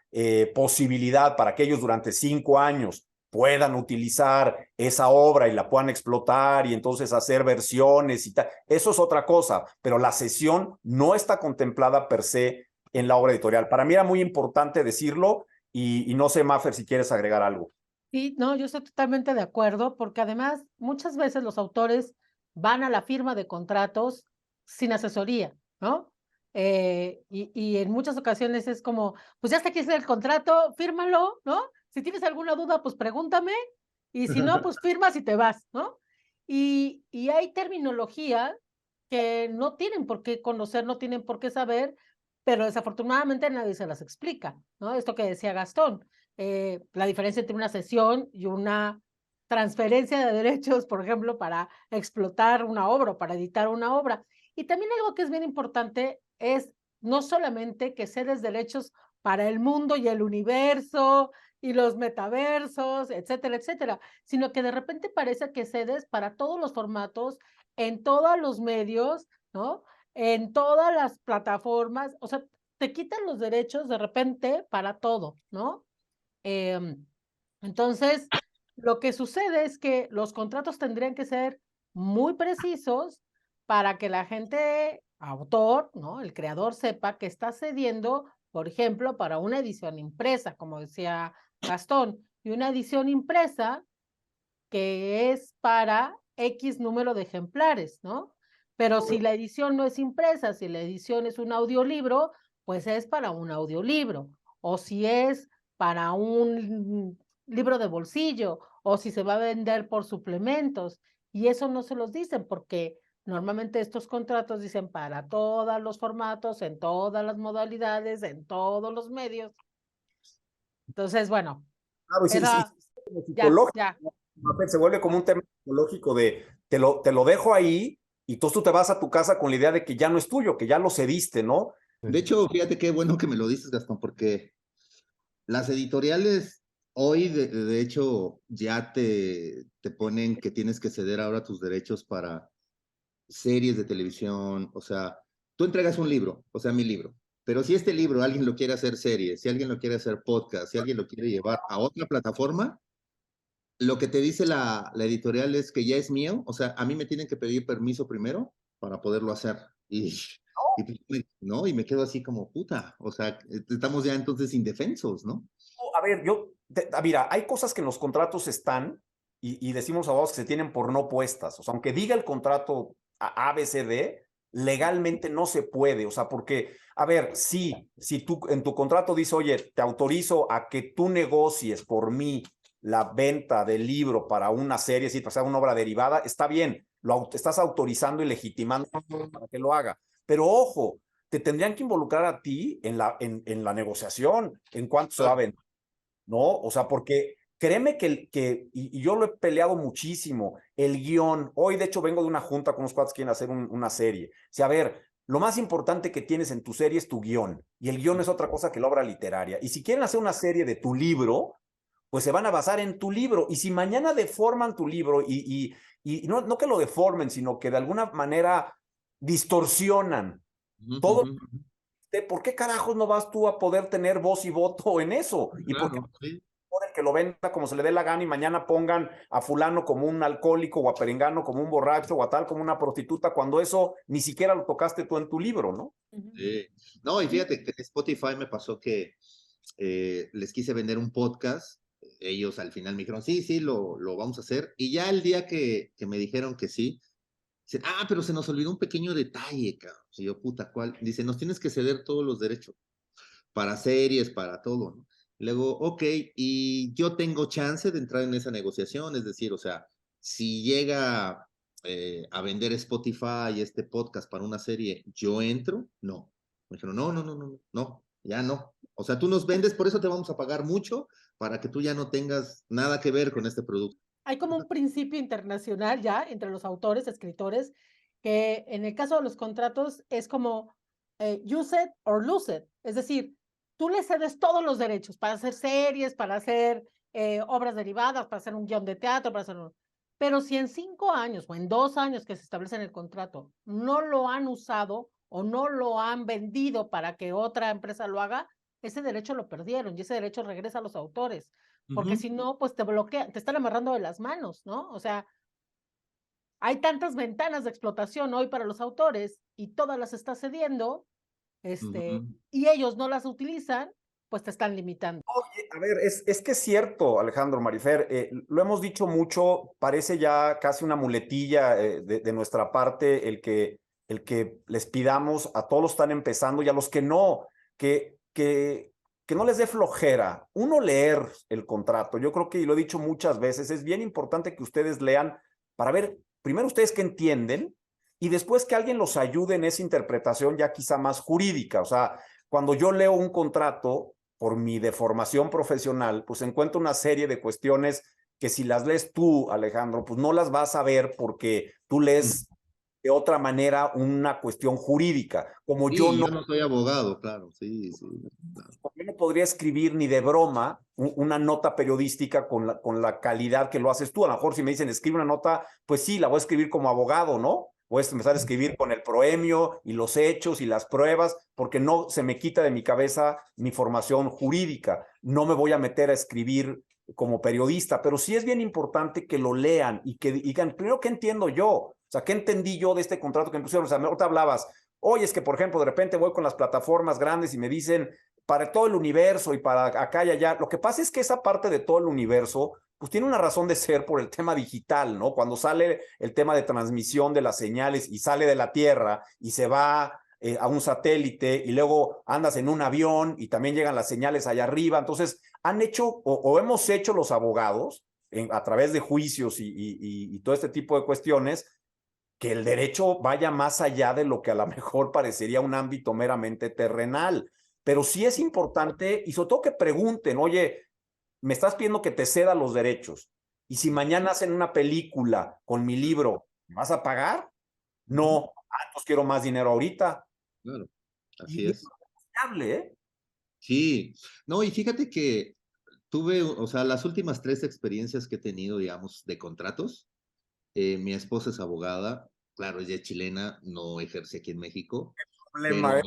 posibilidad para que ellos durante 5 años puedan utilizar esa obra y la puedan explotar y entonces hacer versiones y tal, eso es otra cosa, pero la cesión no está contemplada per se en la obra editorial. Para mí era muy importante decirlo, y no sé, Mafer, si quieres agregar algo. Sí, no, yo estoy totalmente de acuerdo, porque además muchas veces los autores van a la firma de contratos sin asesoría, ¿no? Y en muchas ocasiones es como, pues ya está aquí el contrato, fírmalo, ¿no? Si tienes alguna duda, pues pregúntame, y si no, pues firmas y te vas, ¿no? Y hay terminología que no tienen por qué conocer, no tienen por qué saber, pero desafortunadamente nadie se las explica, ¿no? Esto que decía Gastón, la diferencia entre una cesión y una transferencia de derechos, por ejemplo, para explotar una obra o para editar una obra. Y también algo que es bien importante es no solamente que cedes derechos para el mundo y el universo y los metaversos, etcétera, etcétera, sino que de repente parece que cedes para todos los formatos, en todos los medios, ¿no? En todas las plataformas, o sea, te quitan los derechos de repente para todo, ¿no? Entonces, lo que sucede es que los contratos tendrían que ser muy precisos para que la gente, autor, ¿no? El creador sepa que está cediendo, por ejemplo, para una edición impresa, como decía Gastón, y una edición impresa que es para X número de ejemplares, ¿no? Pero si la edición no es impresa, si la edición es un audiolibro, pues es para un audiolibro. O si es para un libro de bolsillo, o si se va a vender por suplementos. Y eso no se los dicen porque normalmente estos contratos dicen para todos los formatos, en todas las modalidades, en todos los medios. Entonces, bueno, Claro, y era, como ya, psicológico, ya. se vuelve como un tema psicológico de te lo dejo ahí y entonces tú te vas a tu casa con la idea de que ya no es tuyo, que ya lo cediste, ¿no? De hecho, fíjate qué bueno que me lo dices, Gastón, porque las editoriales hoy, de hecho, ya te ponen que tienes que ceder ahora tus derechos para series de televisión. O sea, tú entregas un libro, o sea, mi libro, pero si este libro alguien lo quiere hacer serie, si alguien lo quiere hacer podcast, si alguien lo quiere llevar a otra plataforma, lo que te dice la editorial es que ya es mío. O sea, a mí me tienen que pedir permiso primero para poderlo hacer. ¿No? Y me quedo así como puta. O sea, estamos ya entonces indefensos, ¿no? A ver, mira, hay cosas que en los contratos están y decimos abogados que se tienen por no puestas. O sea, aunque diga el contrato ABCD, legalmente no se puede. O sea, porque, a ver, si tú en tu contrato dice, oye, te autorizo a que tú negocies por mí la venta del libro para una serie, si para una obra derivada, está bien, estás autorizando y legitimando para que lo haga. Pero ojo, te tendrían que involucrar a ti en la negociación, en cuánto se va a vender, ¿no? O sea, porque créeme y yo lo he peleado muchísimo, el guión. Hoy, de hecho, vengo de una junta con unos cuates que quieren hacer una serie. O sea, a ver, lo más importante que tienes en tu serie es tu guión, y el guión es otra cosa que la obra literaria. Y si quieren hacer una serie de tu libro, pues se van a basar en tu libro. Y si mañana deforman tu libro, y no que lo deformen, sino que de alguna manera distorsionan todo, ¿por qué carajos no vas tú a poder tener voz y voto en eso? ¿Y por qué Sí. el que lo venda como se le dé la gana y mañana pongan a fulano como un alcohólico o a perengano como un borracho o a tal como una prostituta, cuando eso ni siquiera lo tocaste tú en tu libro, ¿no? Sí. No, y fíjate que en Spotify me pasó que les quise vender un podcast. Ellos al final me dijeron, sí, lo vamos a hacer. Y ya el día que me dijeron que sí, dicen, pero se nos olvidó un pequeño detalle, cabrón. Y yo, puta, ¿cuál? Dice, nos tienes que ceder todos los derechos para series, para todo, ¿no? Y luego, ok, y yo tengo chance de entrar en esa negociación, es decir, o sea, si llega a vender Spotify este podcast para una serie, ¿yo entro? No. Me dijeron, no, ya no. O sea, tú nos vendes, por eso te vamos a pagar mucho, para que tú ya no tengas nada que ver con este producto. Hay como un principio internacional ya entre los autores, escritores, que en el caso de los contratos es como use it or lose it. Es decir, tú le cedes todos los derechos para hacer series, para hacer obras derivadas, para hacer un guión de teatro, para hacer un... Pero si en 5 años o en 2 años que se establece en el contrato no lo han usado o no lo han vendido para que otra empresa lo haga, ese derecho lo perdieron y ese derecho regresa a los autores. Porque si no, pues te bloquean, te están amarrando de las manos, ¿no? O sea, hay tantas ventanas de explotación hoy para los autores y todas las está cediendo, y ellos no las utilizan, pues te están limitando. Oye, a ver, es que es cierto, Alejandro, Marifer, lo hemos dicho mucho, parece ya casi una muletilla de nuestra parte el que les pidamos a todos los que están empezando y a los que no, que no les dé flojera. Uno, leer el contrato. Yo creo que, y lo he dicho muchas veces, es bien importante que ustedes lean para ver, primero ustedes qué entienden, y después que alguien los ayude en esa interpretación ya quizá más jurídica. O sea, cuando yo leo un contrato, por mi deformación profesional, pues encuentro una serie de cuestiones que si las lees tú, Alejandro, pues no las vas a ver porque tú lees de otra manera una cuestión jurídica. Como Sí, yo no, yo no soy abogado, claro, sí, sí. Claro. yo no podría escribir ni de broma una nota periodística con la calidad que lo haces tú. A lo mejor si me dicen escribe una nota, pues sí, la voy a escribir como abogado, ¿no? Voy a empezar a escribir con el proemio y los hechos y las pruebas, porque no se me quita de mi cabeza mi formación jurídica. No me voy a meter a escribir como periodista, pero sí es bien importante que lo lean y que digan, primero, ¿qué entiendo yo? O sea, ¿qué entendí yo de este contrato que me pusieron? O sea, ahorita hablabas, oye, es que, por ejemplo, de repente voy con las plataformas grandes y me dicen, para todo el universo y para acá y allá. Lo que pasa es que esa parte de todo el universo, pues tiene una razón de ser por el tema digital, ¿no? Cuando sale el tema de transmisión de las señales y sale de la Tierra y se va a un satélite y luego andas en un avión y también llegan las señales allá arriba. Entonces, han hecho o hemos hecho los abogados a través de juicios y todo este tipo de cuestiones, que el derecho vaya más allá de lo que a lo mejor parecería un ámbito meramente terrenal. Pero sí es importante, y sobre todo que pregunten, oye, me estás pidiendo que te ceda los derechos, y si mañana hacen una película con mi libro, ¿me vas a pagar? No, pues quiero más dinero ahorita. Claro, así Y es es. negociable, ¿eh? Sí, no, y fíjate que tuve, o sea, las últimas 3 experiencias que he tenido, digamos, de contratos, mi esposa es abogada, claro, ella es chilena, no ejerce aquí en México, pero Problema, ¿eh?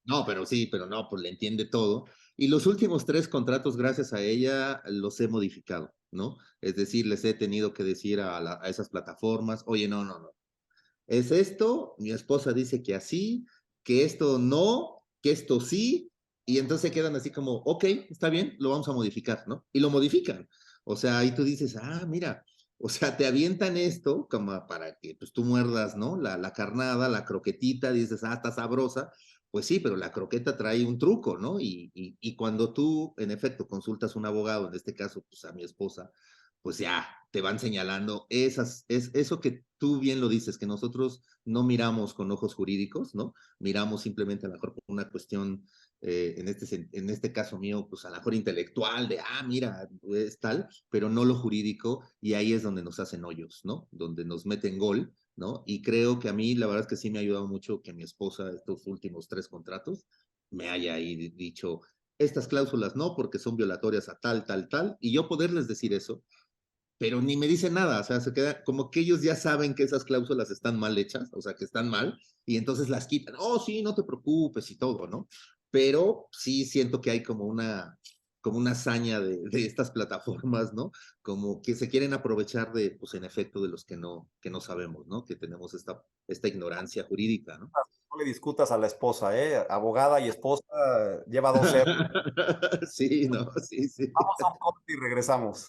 no, pero sí, pero no, pues le entiende todo. Y los últimos 3 contratos, gracias a ella, los he modificado, ¿no? Es decir, les he tenido que decir a esas plataformas, oye, no, no, no, es esto, mi esposa dice que así, que esto no, que esto sí, y entonces quedan así como, ok, está bien, lo vamos a modificar, ¿no? Y lo modifican. O sea, ahí tú dices, ah, mira, o sea, te avientan esto como para que pues tú muerdas, ¿no? La carnada, la croquetita, dices, ah, está sabrosa. Pues sí, pero la croqueta trae un truco, ¿no? Y cuando tú, en efecto, consultas a un abogado, en este caso, pues a mi esposa, pues ya te van señalando eso que tú bien lo dices, que nosotros no miramos con ojos jurídicos, ¿no? Miramos simplemente a lo mejor por una cuestión, en este caso mío, pues a lo mejor intelectual, de, mira, es tal, pero no lo jurídico, y ahí es donde nos hacen hoyos, ¿no? Donde nos meten gol, ¿no? Y creo que a mí, la verdad es que sí me ha ayudado mucho que mi esposa, estos últimos 3 contratos, me haya ahí dicho, estas cláusulas no, porque son violatorias a tal, tal, tal, y yo poderles decir eso, pero ni me dicen nada, o sea, se queda como que ellos ya saben que esas cláusulas están mal hechas, o sea, que están mal, y entonces las quitan, oh, sí, no te preocupes y todo, ¿no? Pero sí siento que hay como una hazaña de estas plataformas, ¿no? Como que se quieren aprovechar de, pues en efecto, de los que no sabemos, ¿no? Que tenemos esta ignorancia jurídica, ¿no? No le discutas a la esposa, ¿eh? Abogada y esposa, lleva 2 ceros. Sí, no, sí, sí. Vamos a un corte y regresamos.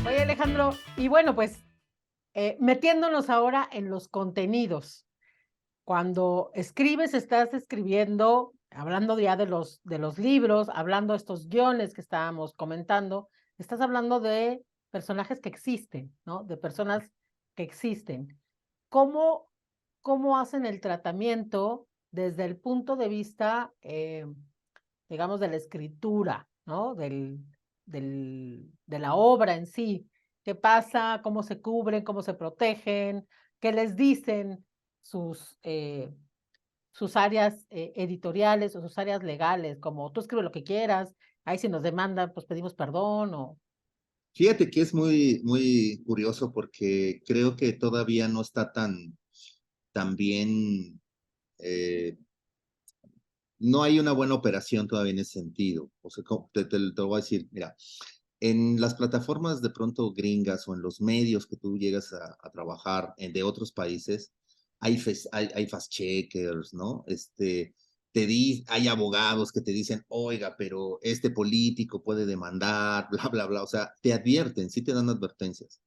Oye, Alejandro, y bueno, pues metiéndonos ahora en los contenidos. Cuando escribes, estás escribiendo, hablando ya de los libros, hablando de estos guiones que estábamos comentando, estás hablando de personajes que existen, ¿no? De personas que existen. ¿Cómo, cómo hacen el tratamiento desde el punto de vista, digamos, de la escritura, ¿no? De la obra en sí? ¿Qué pasa? ¿Cómo se cubren? ¿Cómo se protegen? ¿Qué les dicen sus áreas editoriales o sus áreas legales? Como tú escribes lo que quieras, ahí si nos demandan, pues pedimos perdón o... Fíjate que es muy, muy curioso porque creo que todavía no está tan bien, eh, no hay una buena operación todavía en ese sentido. O sea, te lo voy a decir, mira, en las plataformas de pronto gringas o en los medios que tú llegas a trabajar de otros países, hay fast checkers, ¿no? Hay abogados que te dicen, oiga, pero este político puede demandar, bla, bla, bla. O sea, te advierten, sí te dan advertencias.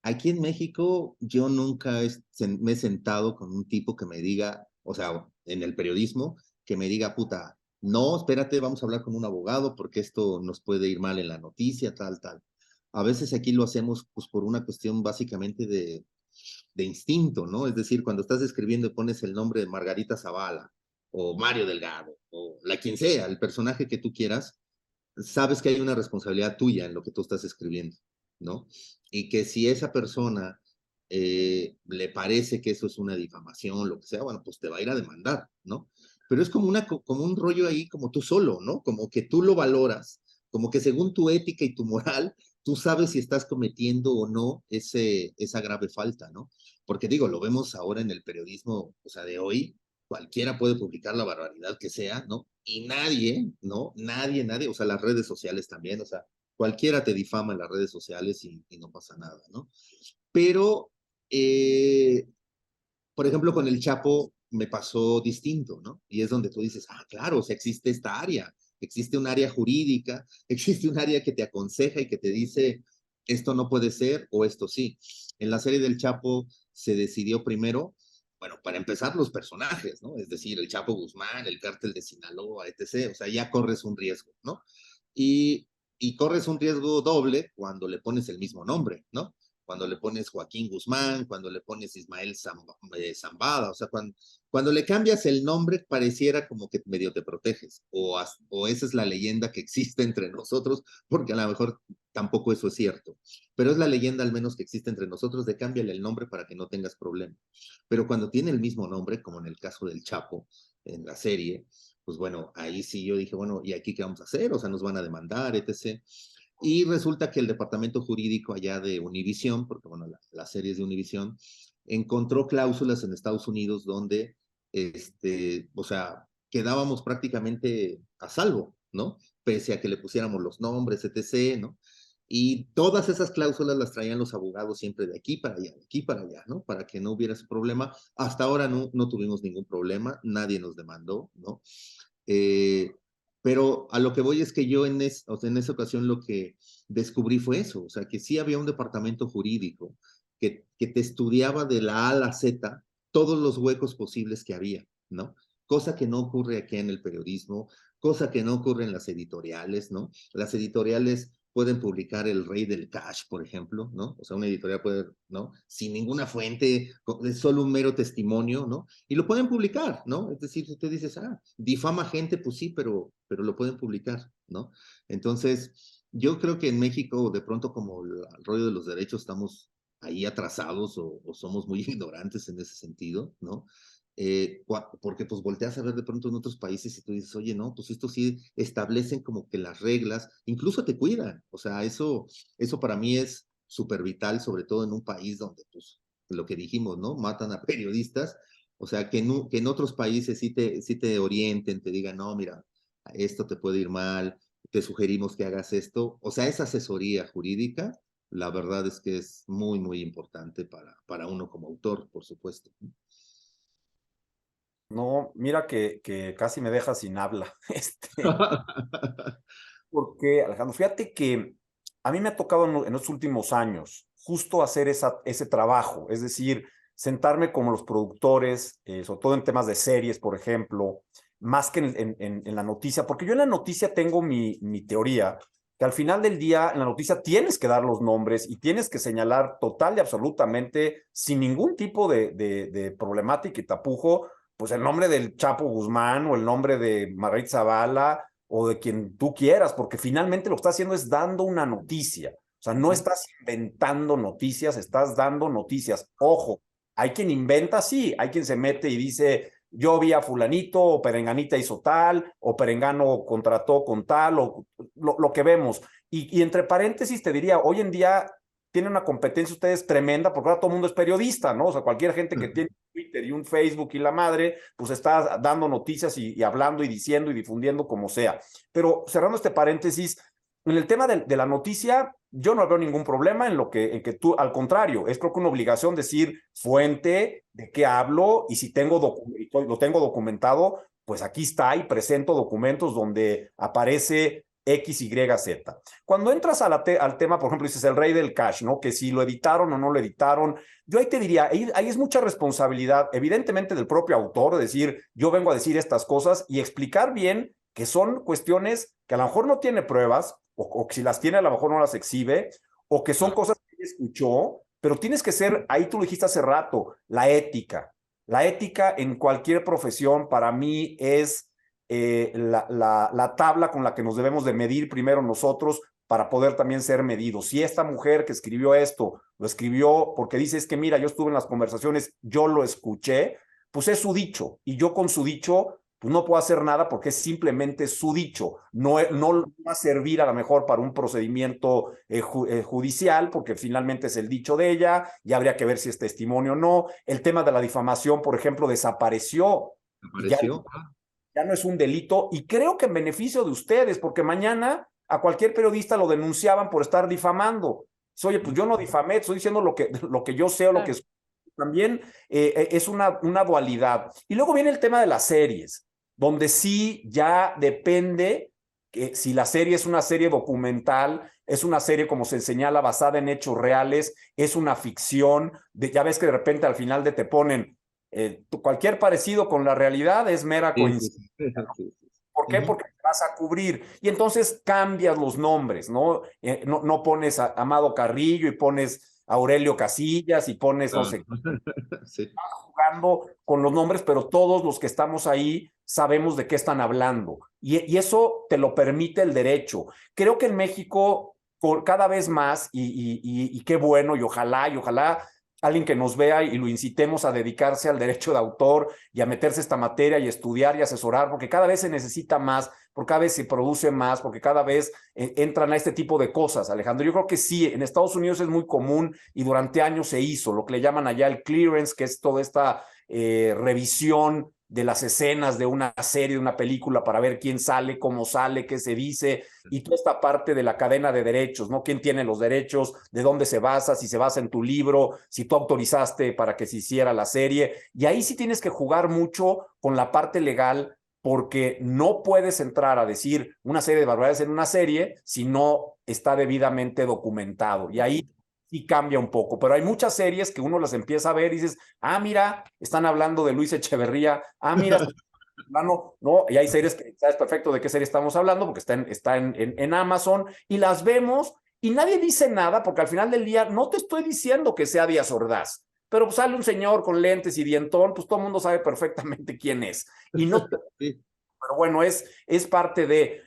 Aquí en México, yo nunca me he sentado con un tipo que me diga, o sea, en el periodismo, que me diga, puta, No, espérate, vamos a hablar con un abogado porque esto nos puede ir mal en la noticia, tal, tal. A veces aquí lo hacemos pues por una cuestión básicamente de instinto, ¿no? Es decir, cuando estás escribiendo y pones el nombre de Margarita Zavala o Mario Delgado o la quien sea, el personaje que tú quieras, sabes que hay una responsabilidad tuya en lo que tú estás escribiendo, ¿no? Y que si esa persona le parece que eso es una difamación, lo que sea, bueno, pues te va a ir a demandar, ¿no? Pero es como, como un rollo ahí, como tú solo, ¿no? Como que tú lo valoras, como que según tu ética y tu moral, tú sabes si estás cometiendo o no esa grave falta, ¿no? Porque digo, lo vemos ahora en el periodismo, o sea, de hoy, cualquiera puede publicar la barbaridad que sea, ¿no? Y nadie, ¿no? Nadie, o sea, las redes sociales también, o sea, cualquiera te difama en las redes sociales y no pasa nada, ¿no? Pero, por ejemplo, con el Chapo me pasó distinto, ¿no? Y es donde tú dices, ah, claro, o sea, existe esta área, existe un área jurídica, existe un área que te aconseja y que te dice, esto no puede ser o esto sí. En la serie del Chapo se decidió primero, bueno, para empezar los personajes, ¿no? Es decir, el Chapo Guzmán, el cártel de Sinaloa, etc. O sea, ya corres un riesgo, ¿no? Y, y corres un riesgo doble cuando le pones el mismo nombre, ¿no? Cuando le pones Joaquín Guzmán, cuando le pones Ismael Zambada, o sea, cuando le cambias el nombre pareciera como que medio te proteges, o esa es la leyenda que existe entre nosotros, porque a lo mejor tampoco eso es cierto, pero es la leyenda al menos que existe entre nosotros de cámbiale el nombre para que no tengas problema. Pero cuando tiene el mismo nombre, como en el caso del Chapo, en la serie, pues bueno, ahí sí yo dije, bueno, ¿y aquí qué vamos a hacer? O sea, nos van a demandar, etc. Y resulta que el departamento jurídico allá de Univision, porque bueno, la serie es de Univision, encontró cláusulas en Estados Unidos donde, o sea, quedábamos prácticamente a salvo, ¿no? Pese a que le pusiéramos los nombres, etc., ¿no? Y todas esas cláusulas las traían los abogados siempre de aquí para allá, de aquí para allá, ¿no? Para que no hubiera ese problema. Hasta ahora no tuvimos ningún problema, nadie nos demandó, ¿no? Eh, pero a lo que voy es que yo o sea, en esa ocasión lo que descubrí fue eso, o sea, que sí había un departamento jurídico que te estudiaba de la A a la Z todos los huecos posibles que había, ¿no? Cosa que no ocurre aquí en el periodismo, cosa que no ocurre en las editoriales, ¿no? Las editoriales pueden publicar El Rey del Cash, por ejemplo, ¿no? O sea, una editorial puede, ¿no? Sin ninguna fuente, es solo un mero testimonio, ¿no? Y lo pueden publicar, ¿no? Es decir, si usted dices, ah, difama gente, pues sí, pero lo pueden publicar, ¿no? Entonces, yo creo que en México, de pronto, como el rollo de los derechos, estamos ahí atrasados o somos muy ignorantes en ese sentido, ¿no? Porque pues volteas a ver de pronto en otros países y tú dices, oye, no, pues esto sí establecen como que las reglas, incluso te cuidan, o sea, eso para mí es súper vital, sobre todo en un país donde, pues, lo que dijimos, ¿no? Matan a periodistas, o sea, que en otros países sí te orienten, te digan, no, mira, esto te puede ir mal, te sugerimos que hagas esto, o sea, esa asesoría jurídica, la verdad es que es muy, muy importante para uno como autor, por supuesto. No, mira que casi me deja sin habla. Porque, Alejandro, fíjate que a mí me ha tocado en los últimos años justo hacer ese trabajo, es decir, sentarme como los productores, sobre todo en temas de series, por ejemplo, más que en la noticia, porque yo en la noticia tengo mi teoría, que al final del día en la noticia tienes que dar los nombres y tienes que señalar total y absolutamente, sin ningún tipo de problemática y tapujo, pues el nombre del Chapo Guzmán o el nombre de Margarita Zavala o de quien tú quieras, porque finalmente lo que estás haciendo es dando una noticia. O sea, no estás inventando noticias, estás dando noticias. Ojo, hay quien inventa, sí, hay quien se mete y dice, yo vi a fulanito, o perenganita hizo tal, o perengano contrató con tal, o lo que vemos. Y entre paréntesis te diría, hoy en día tienen una competencia ustedes tremenda, porque ahora todo el mundo es periodista, ¿no? O sea, cualquier gente que tiene Twitter y un Facebook y la madre, pues está dando noticias y hablando y diciendo y difundiendo como sea. Pero cerrando este paréntesis, en el tema de la noticia, yo no veo ningún problema en que tú, al contrario, es creo que una obligación decir fuente, de qué hablo, y si lo tengo documentado, pues aquí está y presento documentos donde aparece X, Y, Z. Cuando entras al tema, por ejemplo, dices el Rey del Cash, ¿no? Que si lo editaron o no lo editaron, yo ahí te diría, ahí es mucha responsabilidad, evidentemente del propio autor, de decir, yo vengo a decir estas cosas y explicar bien que son cuestiones que a lo mejor no tiene pruebas, o si las tiene a lo mejor no las exhibe, o que son cosas que escuchó, pero tienes que ser, ahí tú lo dijiste hace rato, la ética. La ética en cualquier profesión para mí es la tabla con la que nos debemos de medir primero nosotros para poder también ser medidos. Si esta mujer que escribió esto, lo escribió porque dice, es que mira, yo estuve en las conversaciones, yo lo escuché, pues es su dicho, y yo con su dicho pues no puedo hacer nada porque es simplemente su dicho. No va a servir a lo mejor para un procedimiento judicial, porque finalmente es el dicho de ella, y habría que ver si es testimonio o no. El tema de la difamación, por ejemplo, desapareció. ¿Apareció? Ya no es un delito, y creo que en beneficio de ustedes, porque mañana a cualquier periodista lo denunciaban por estar difamando. Oye, pues yo no difamé, estoy diciendo lo que yo sé o lo que es. También es una dualidad. Y luego viene el tema de las series, donde sí ya depende que si la serie es una serie documental, es una serie, como se señala, basada en hechos reales, es una ficción, ya ves que de repente al final te ponen cualquier parecido con la realidad es mera coincidencia. ¿Por qué? Porque te vas a cubrir. Y entonces cambias los nombres, ¿no? No pones a Amado Carrillo y pones a Aurelio Casillas y pones, no sé, sí. jugando con los nombres, pero todos los que estamos ahí sabemos de qué están hablando. Y eso te lo permite el derecho. Creo que en México, cada vez más, y qué bueno, y ojalá alguien que nos vea y lo incitemos a dedicarse al derecho de autor y a meterse esta materia y estudiar y asesorar, porque cada vez se necesita más, porque cada vez se produce más, porque cada vez entran a este tipo de cosas, Alejandro. Yo creo que sí, en Estados Unidos es muy común y durante años se hizo lo que le llaman allá el clearance, que es toda esta revisión de las escenas de una serie, de una película, para ver quién sale, cómo sale, qué se dice, y toda esta parte de la cadena de derechos, ¿no? ¿Quién tiene los derechos? ¿De dónde se basa? Si se basa en tu libro, si tú autorizaste para que se hiciera la serie. Y ahí sí tienes que jugar mucho con la parte legal, porque no puedes entrar a decir una serie de barbaridades en una serie si no está debidamente documentado. Y ahí sí cambia un poco, pero hay muchas series que uno las empieza a ver y dices, ah, mira, están hablando de Luis Echeverría, ah, mira, no, y hay series que sabes perfecto de qué serie estamos hablando porque está en Amazon, y las vemos y nadie dice nada, porque al final del día no te estoy diciendo que sea Díaz Ordaz, pero pues sale un señor con lentes y dientón, pues todo el mundo sabe perfectamente quién es. Y no, Sí. pero bueno, es parte de...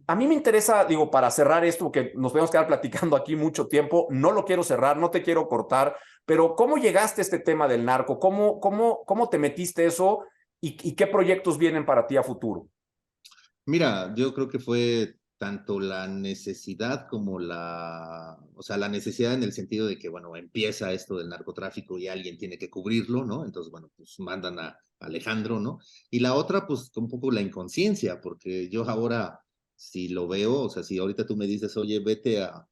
a mí me interesa, digo, para cerrar esto, porque nos podemos quedar platicando aquí mucho tiempo, no lo quiero cerrar, no te quiero cortar, pero ¿cómo llegaste a este tema del narco? ¿Cómo te metiste eso? ¿Y qué proyectos vienen para ti a futuro? Mira, yo creo que fue tanto la necesidad como o sea, la necesidad en el sentido de que, bueno, empieza esto del narcotráfico y alguien tiene que cubrirlo, ¿no? Entonces, bueno, pues mandan a Alejandro, ¿no? Y la otra, pues un poco la inconsciencia, porque yo ahora, si lo veo, o sea, si ahorita tú me dices, oye, vete a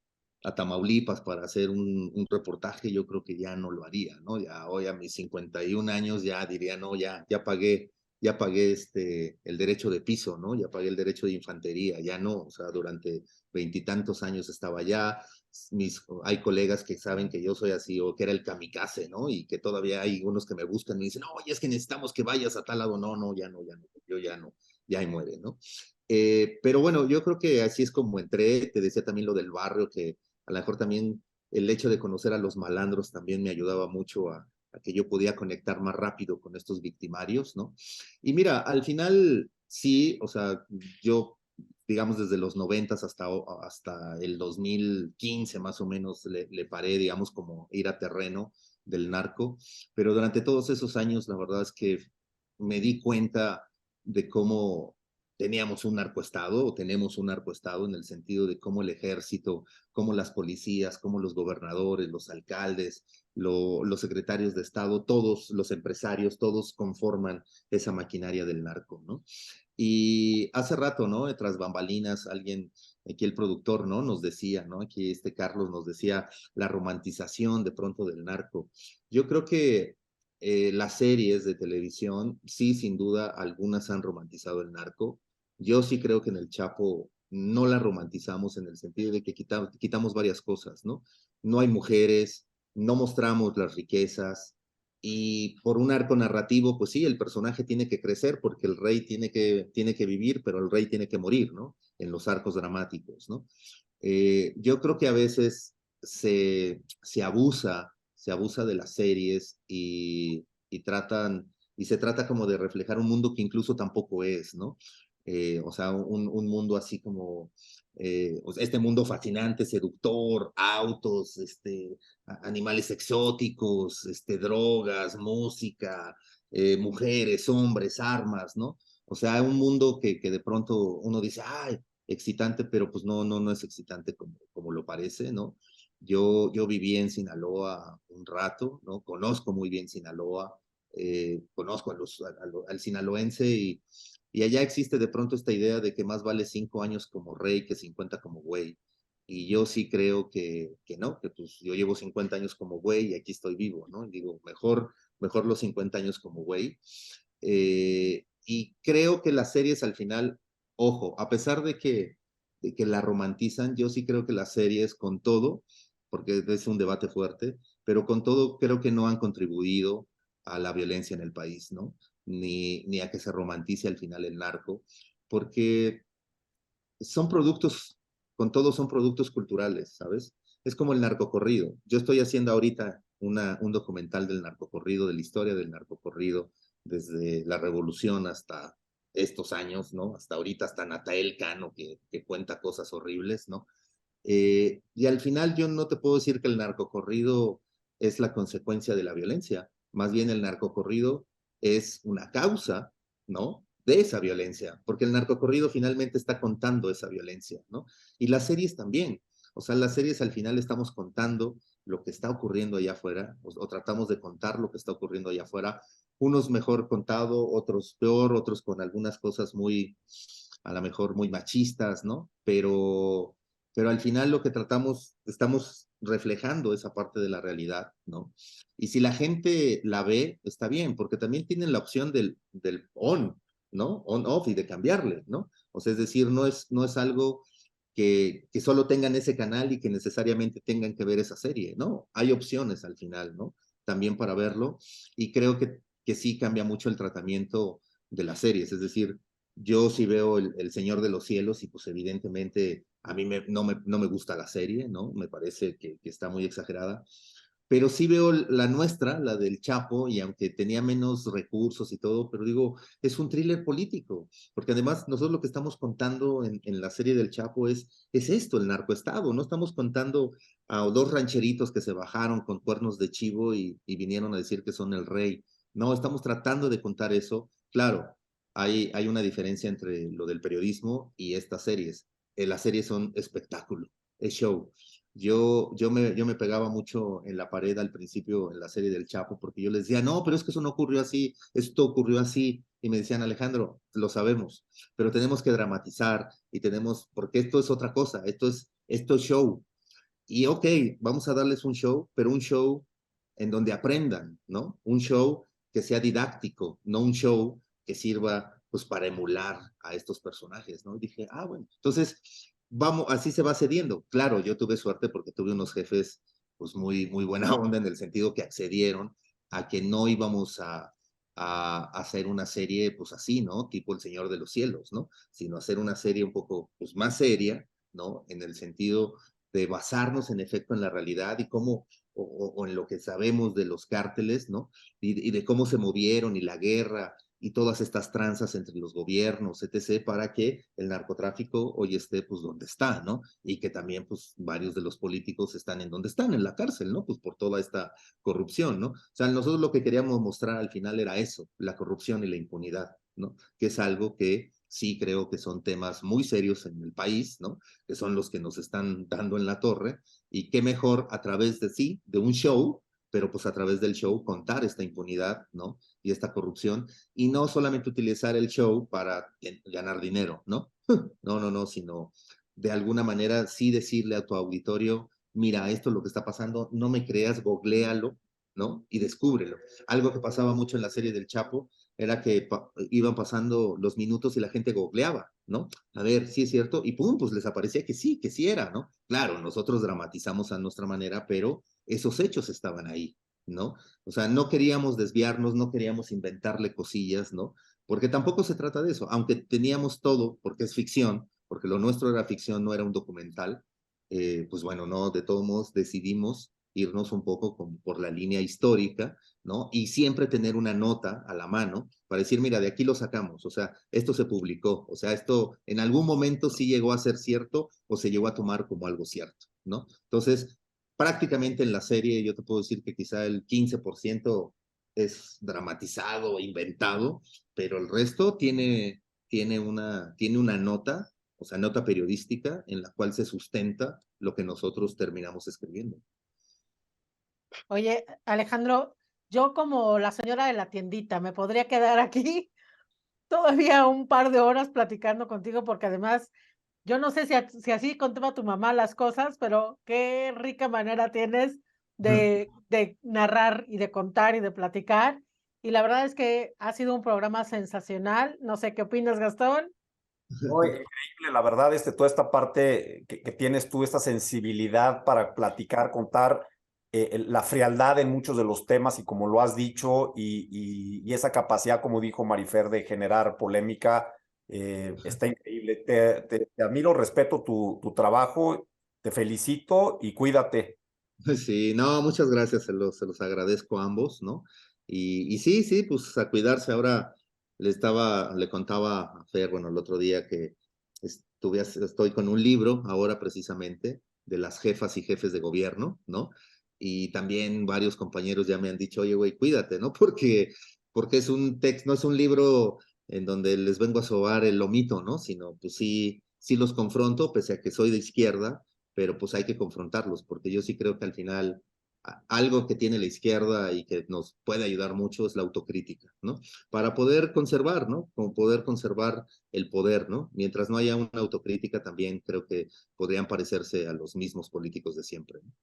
Tamaulipas para hacer un reportaje, yo creo que ya no lo haría, ¿no? Ya hoy a mis 51 años ya diría, no, ya pagué el derecho de piso, ¿no? Ya pagué el derecho de infantería, ya no, o sea, durante veintitantos años estaba allá, hay colegas que saben que yo soy así, o que era el kamikaze, ¿no? Y que todavía hay unos que me buscan y me dicen, oye, es que necesitamos que vayas a tal lado, no, ya no, yo ya no, ya ahí muere, ¿no? Pero bueno, yo creo que así es como entré, te decía también lo del barrio, que a lo mejor también el hecho de conocer a los malandros también me ayudaba mucho a que yo podía conectar más rápido con estos victimarios, ¿no? Y mira, al final sí, o sea, yo, digamos, desde los 90 hasta el 2015 más o menos le paré, digamos, como ir a terreno del narco, pero durante todos esos años la verdad es que me di cuenta de cómo teníamos un narcoestado o tenemos un narcoestado en el sentido de cómo el ejército, cómo las policías, cómo los gobernadores, los alcaldes, los secretarios de Estado, todos los empresarios, todos conforman esa maquinaria del narco, ¿no? Y hace rato, ¿no? Tras bambalinas, alguien, aquí el productor, ¿no? Nos decía, ¿no? Aquí Carlos nos decía la romantización de pronto del narco. Yo creo que las series de televisión, sí, sin duda, algunas han romantizado el narco. Yo sí creo que en El Chapo no la romantizamos en el sentido de que quitamos varias cosas, ¿no? No hay mujeres, no mostramos las riquezas y por un arco narrativo, pues sí, el personaje tiene que crecer porque el rey tiene que vivir, pero el rey tiene que morir, ¿no? En los arcos dramáticos, ¿no? Yo creo que a veces se abusa de las series y se trata como de reflejar un mundo que incluso tampoco es, ¿no? O sea, un mundo así como, o sea, este mundo fascinante, seductor, autos, animales exóticos, drogas, música, mujeres, hombres, armas, ¿no? O sea, un mundo que de pronto uno dice, ay, excitante, pero pues no es excitante como lo parece, ¿no? Yo viví en Sinaloa un rato, ¿no? Conozco muy bien Sinaloa, conozco al sinaloense y allá existe de pronto esta idea de que más vale 5 años como rey que 50 como güey. Y yo sí creo que no, que pues yo llevo 50 años como güey y aquí estoy vivo, ¿no? Y digo, mejor los 50 años como güey. Y creo que las series al final, ojo, a pesar de que la romantizan, yo sí creo que las series con todo, porque es un debate fuerte, pero con todo creo que no han contribuido a la violencia en el país, ¿no? Ni a que se romantice al final el narco, porque son productos, con todo son productos culturales, ¿sabes? Es como el narcocorrido. Yo estoy haciendo ahorita un documental del narcocorrido, de la historia del narcocorrido, desde la revolución hasta estos años, ¿no? Hasta ahorita, hasta Natael Cano, que cuenta cosas horribles, ¿no? Y al final yo no te puedo decir que el narcocorrido es la consecuencia de la violencia, más bien el narcocorrido es una causa, ¿no? De esa violencia, porque el narcocorrido finalmente está contando esa violencia, ¿no? Y las series también, o sea, las series al final estamos contando lo que está ocurriendo allá afuera, o tratamos de contar lo que está ocurriendo allá afuera, unos mejor contado, otros peor, otros con algunas cosas muy, a lo mejor muy machistas, ¿no? Pero al final lo que tratamos, estamos reflejando esa parte de la realidad, ¿no? Y si la gente la ve, está bien, porque también tienen la opción del on, ¿no? On-off y de cambiarle, ¿no? O sea, es decir, no es algo que solo tengan ese canal y que necesariamente tengan que ver esa serie, ¿no? Hay opciones al final, ¿no? También para verlo, y creo que sí cambia mucho el tratamiento de las series, es decir, yo sí veo el Señor de los Cielos y pues evidentemente a mí no me gusta la serie, ¿no? Me parece que está muy exagerada, pero sí veo la nuestra, la del Chapo, y aunque tenía menos recursos y todo, pero digo, es un thriller político, porque además nosotros lo que estamos contando en la serie del Chapo es esto, el narcoestado, no estamos contando a dos rancheritos que se bajaron con cuernos de chivo y vinieron a decir que son el rey, no, estamos tratando de contar eso, claro, hay una diferencia entre lo del periodismo y estas series. Las series son espectáculo, es show. Yo me pegaba mucho en la pared al principio en la serie del Chapo porque yo les decía, no, pero es que eso no ocurrió así, esto ocurrió así. Y me decían, Alejandro, lo sabemos, pero tenemos que dramatizar y porque esto es otra cosa, esto es show. Y ok, vamos a darles un show, pero un show en donde aprendan, ¿no? Un show que sea didáctico, no un show que sirva pues para emular a estos personajes, ¿no? Y dije, bueno, entonces vamos, así se va cediendo. Claro, yo tuve suerte porque tuve unos jefes pues muy, muy buena onda en el sentido que accedieron a que no íbamos a hacer una serie pues así, ¿no? Tipo El Señor de los Cielos, ¿no? Sino hacer una serie un poco pues más seria, ¿no? En el sentido de basarnos en efecto en la realidad y cómo, o en lo que sabemos de los cárteles, ¿no? Y de cómo se movieron y la guerra y todas estas tranzas entre los gobiernos, etc., para que el narcotráfico hoy esté pues donde está, ¿no? Y que también pues varios de los políticos están en donde están, en la cárcel, ¿no? Pues por toda esta corrupción, ¿no? O sea, nosotros lo que queríamos mostrar al final era eso, la corrupción y la impunidad, ¿no? Que es algo que sí creo que son temas muy serios en el país, ¿no? Que son los que nos están dando en la torre, y qué mejor a través de un show, pero pues a través del show contar esta impunidad, ¿no? Y esta corrupción, y no solamente utilizar el show para ganar dinero, ¿no? No, sino de alguna manera sí decirle a tu auditorio, mira, esto es lo que está pasando, no me creas, googléalo, ¿no? Y descúbrelo. Algo que pasaba mucho en la serie del Chapo era que iban pasando los minutos y la gente googleaba, ¿no? A ver, sí es cierto, y pum, pues les aparecía que sí era, ¿no? Claro, nosotros dramatizamos a nuestra manera, pero esos hechos estaban ahí, ¿no? O sea, no queríamos desviarnos, no queríamos inventarle cosillas, ¿no? Porque tampoco se trata de eso, aunque teníamos todo, porque es ficción, porque lo nuestro era ficción, no era un documental, pues bueno, no, de todos modos decidimos irnos un poco por la línea histórica, ¿no? Y siempre tener una nota a la mano para decir, mira, de aquí lo sacamos, o sea, esto se publicó, o sea, esto en algún momento sí llegó a ser cierto o se llegó a tomar como algo cierto, ¿no? Entonces, prácticamente en la serie yo te puedo decir que quizá el 15% es dramatizado, inventado, pero el resto tiene una nota, o sea, nota periodística en la cual se sustenta lo que nosotros terminamos escribiendo. Oye, Alejandro, yo como la señora de la tiendita, me podría quedar aquí todavía un par de horas platicando contigo, porque además, yo no sé si así contaba tu mamá las cosas, pero qué rica manera tienes de narrar y de contar y de platicar. Y la verdad es que ha sido un programa sensacional. No sé qué opinas, Gastón. No, increíble, la verdad, toda esta parte que tienes tú, esta sensibilidad para platicar, contar, la frialdad en muchos de los temas y como lo has dicho, y esa capacidad, como dijo Marifer, de generar polémica, está increíble. Te admiro, respeto tu trabajo, te felicito y cuídate. Sí, no, muchas gracias, se los agradezco a ambos, ¿no? Y sí, sí, pues a cuidarse. Ahora le contaba a Fer, bueno, el otro día que estoy con un libro ahora precisamente de las jefas y jefes de gobierno, ¿no? Y también varios compañeros ya me han dicho, oye, güey, cuídate, ¿no? Porque es un texto, no es un libro en donde les vengo a sobar el lomito, ¿no? Sino, pues sí, sí los confronto, pese a que soy de izquierda, pero pues hay que confrontarlos, porque yo sí creo que al final algo que tiene la izquierda y que nos puede ayudar mucho es la autocrítica, ¿no? Para poder conservar, ¿no? Como poder conservar el poder, ¿no? Mientras no haya una autocrítica, también creo que podrían parecerse a los mismos políticos de siempre, ¿no?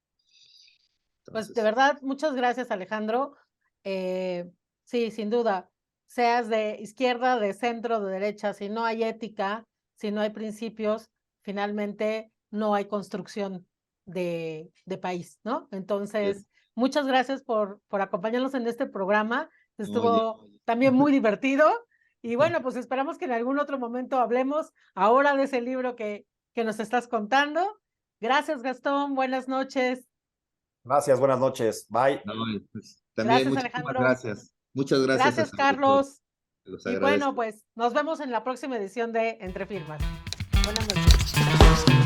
Pues de verdad, muchas gracias, Alejandro. Sí, sin duda, seas de izquierda, de centro, de derecha, si no hay ética, si no hay principios, finalmente no hay construcción de país, ¿no? Entonces, muchas gracias por acompañarnos en este programa. Estuvo Oye. también muy divertido. Y bueno, pues esperamos que en algún otro momento hablemos ahora de ese libro que nos estás contando. Gracias, Gastón. Buenas noches. Gracias, buenas noches. Bye. No, pues, también Gracias, muchísimas Alejandro. gracias. Muchas gracias a Gracias, Salvador. Carlos. Los Y bueno, agradezco. pues nos vemos en la próxima edición de Entre Firmas. Buenas noches.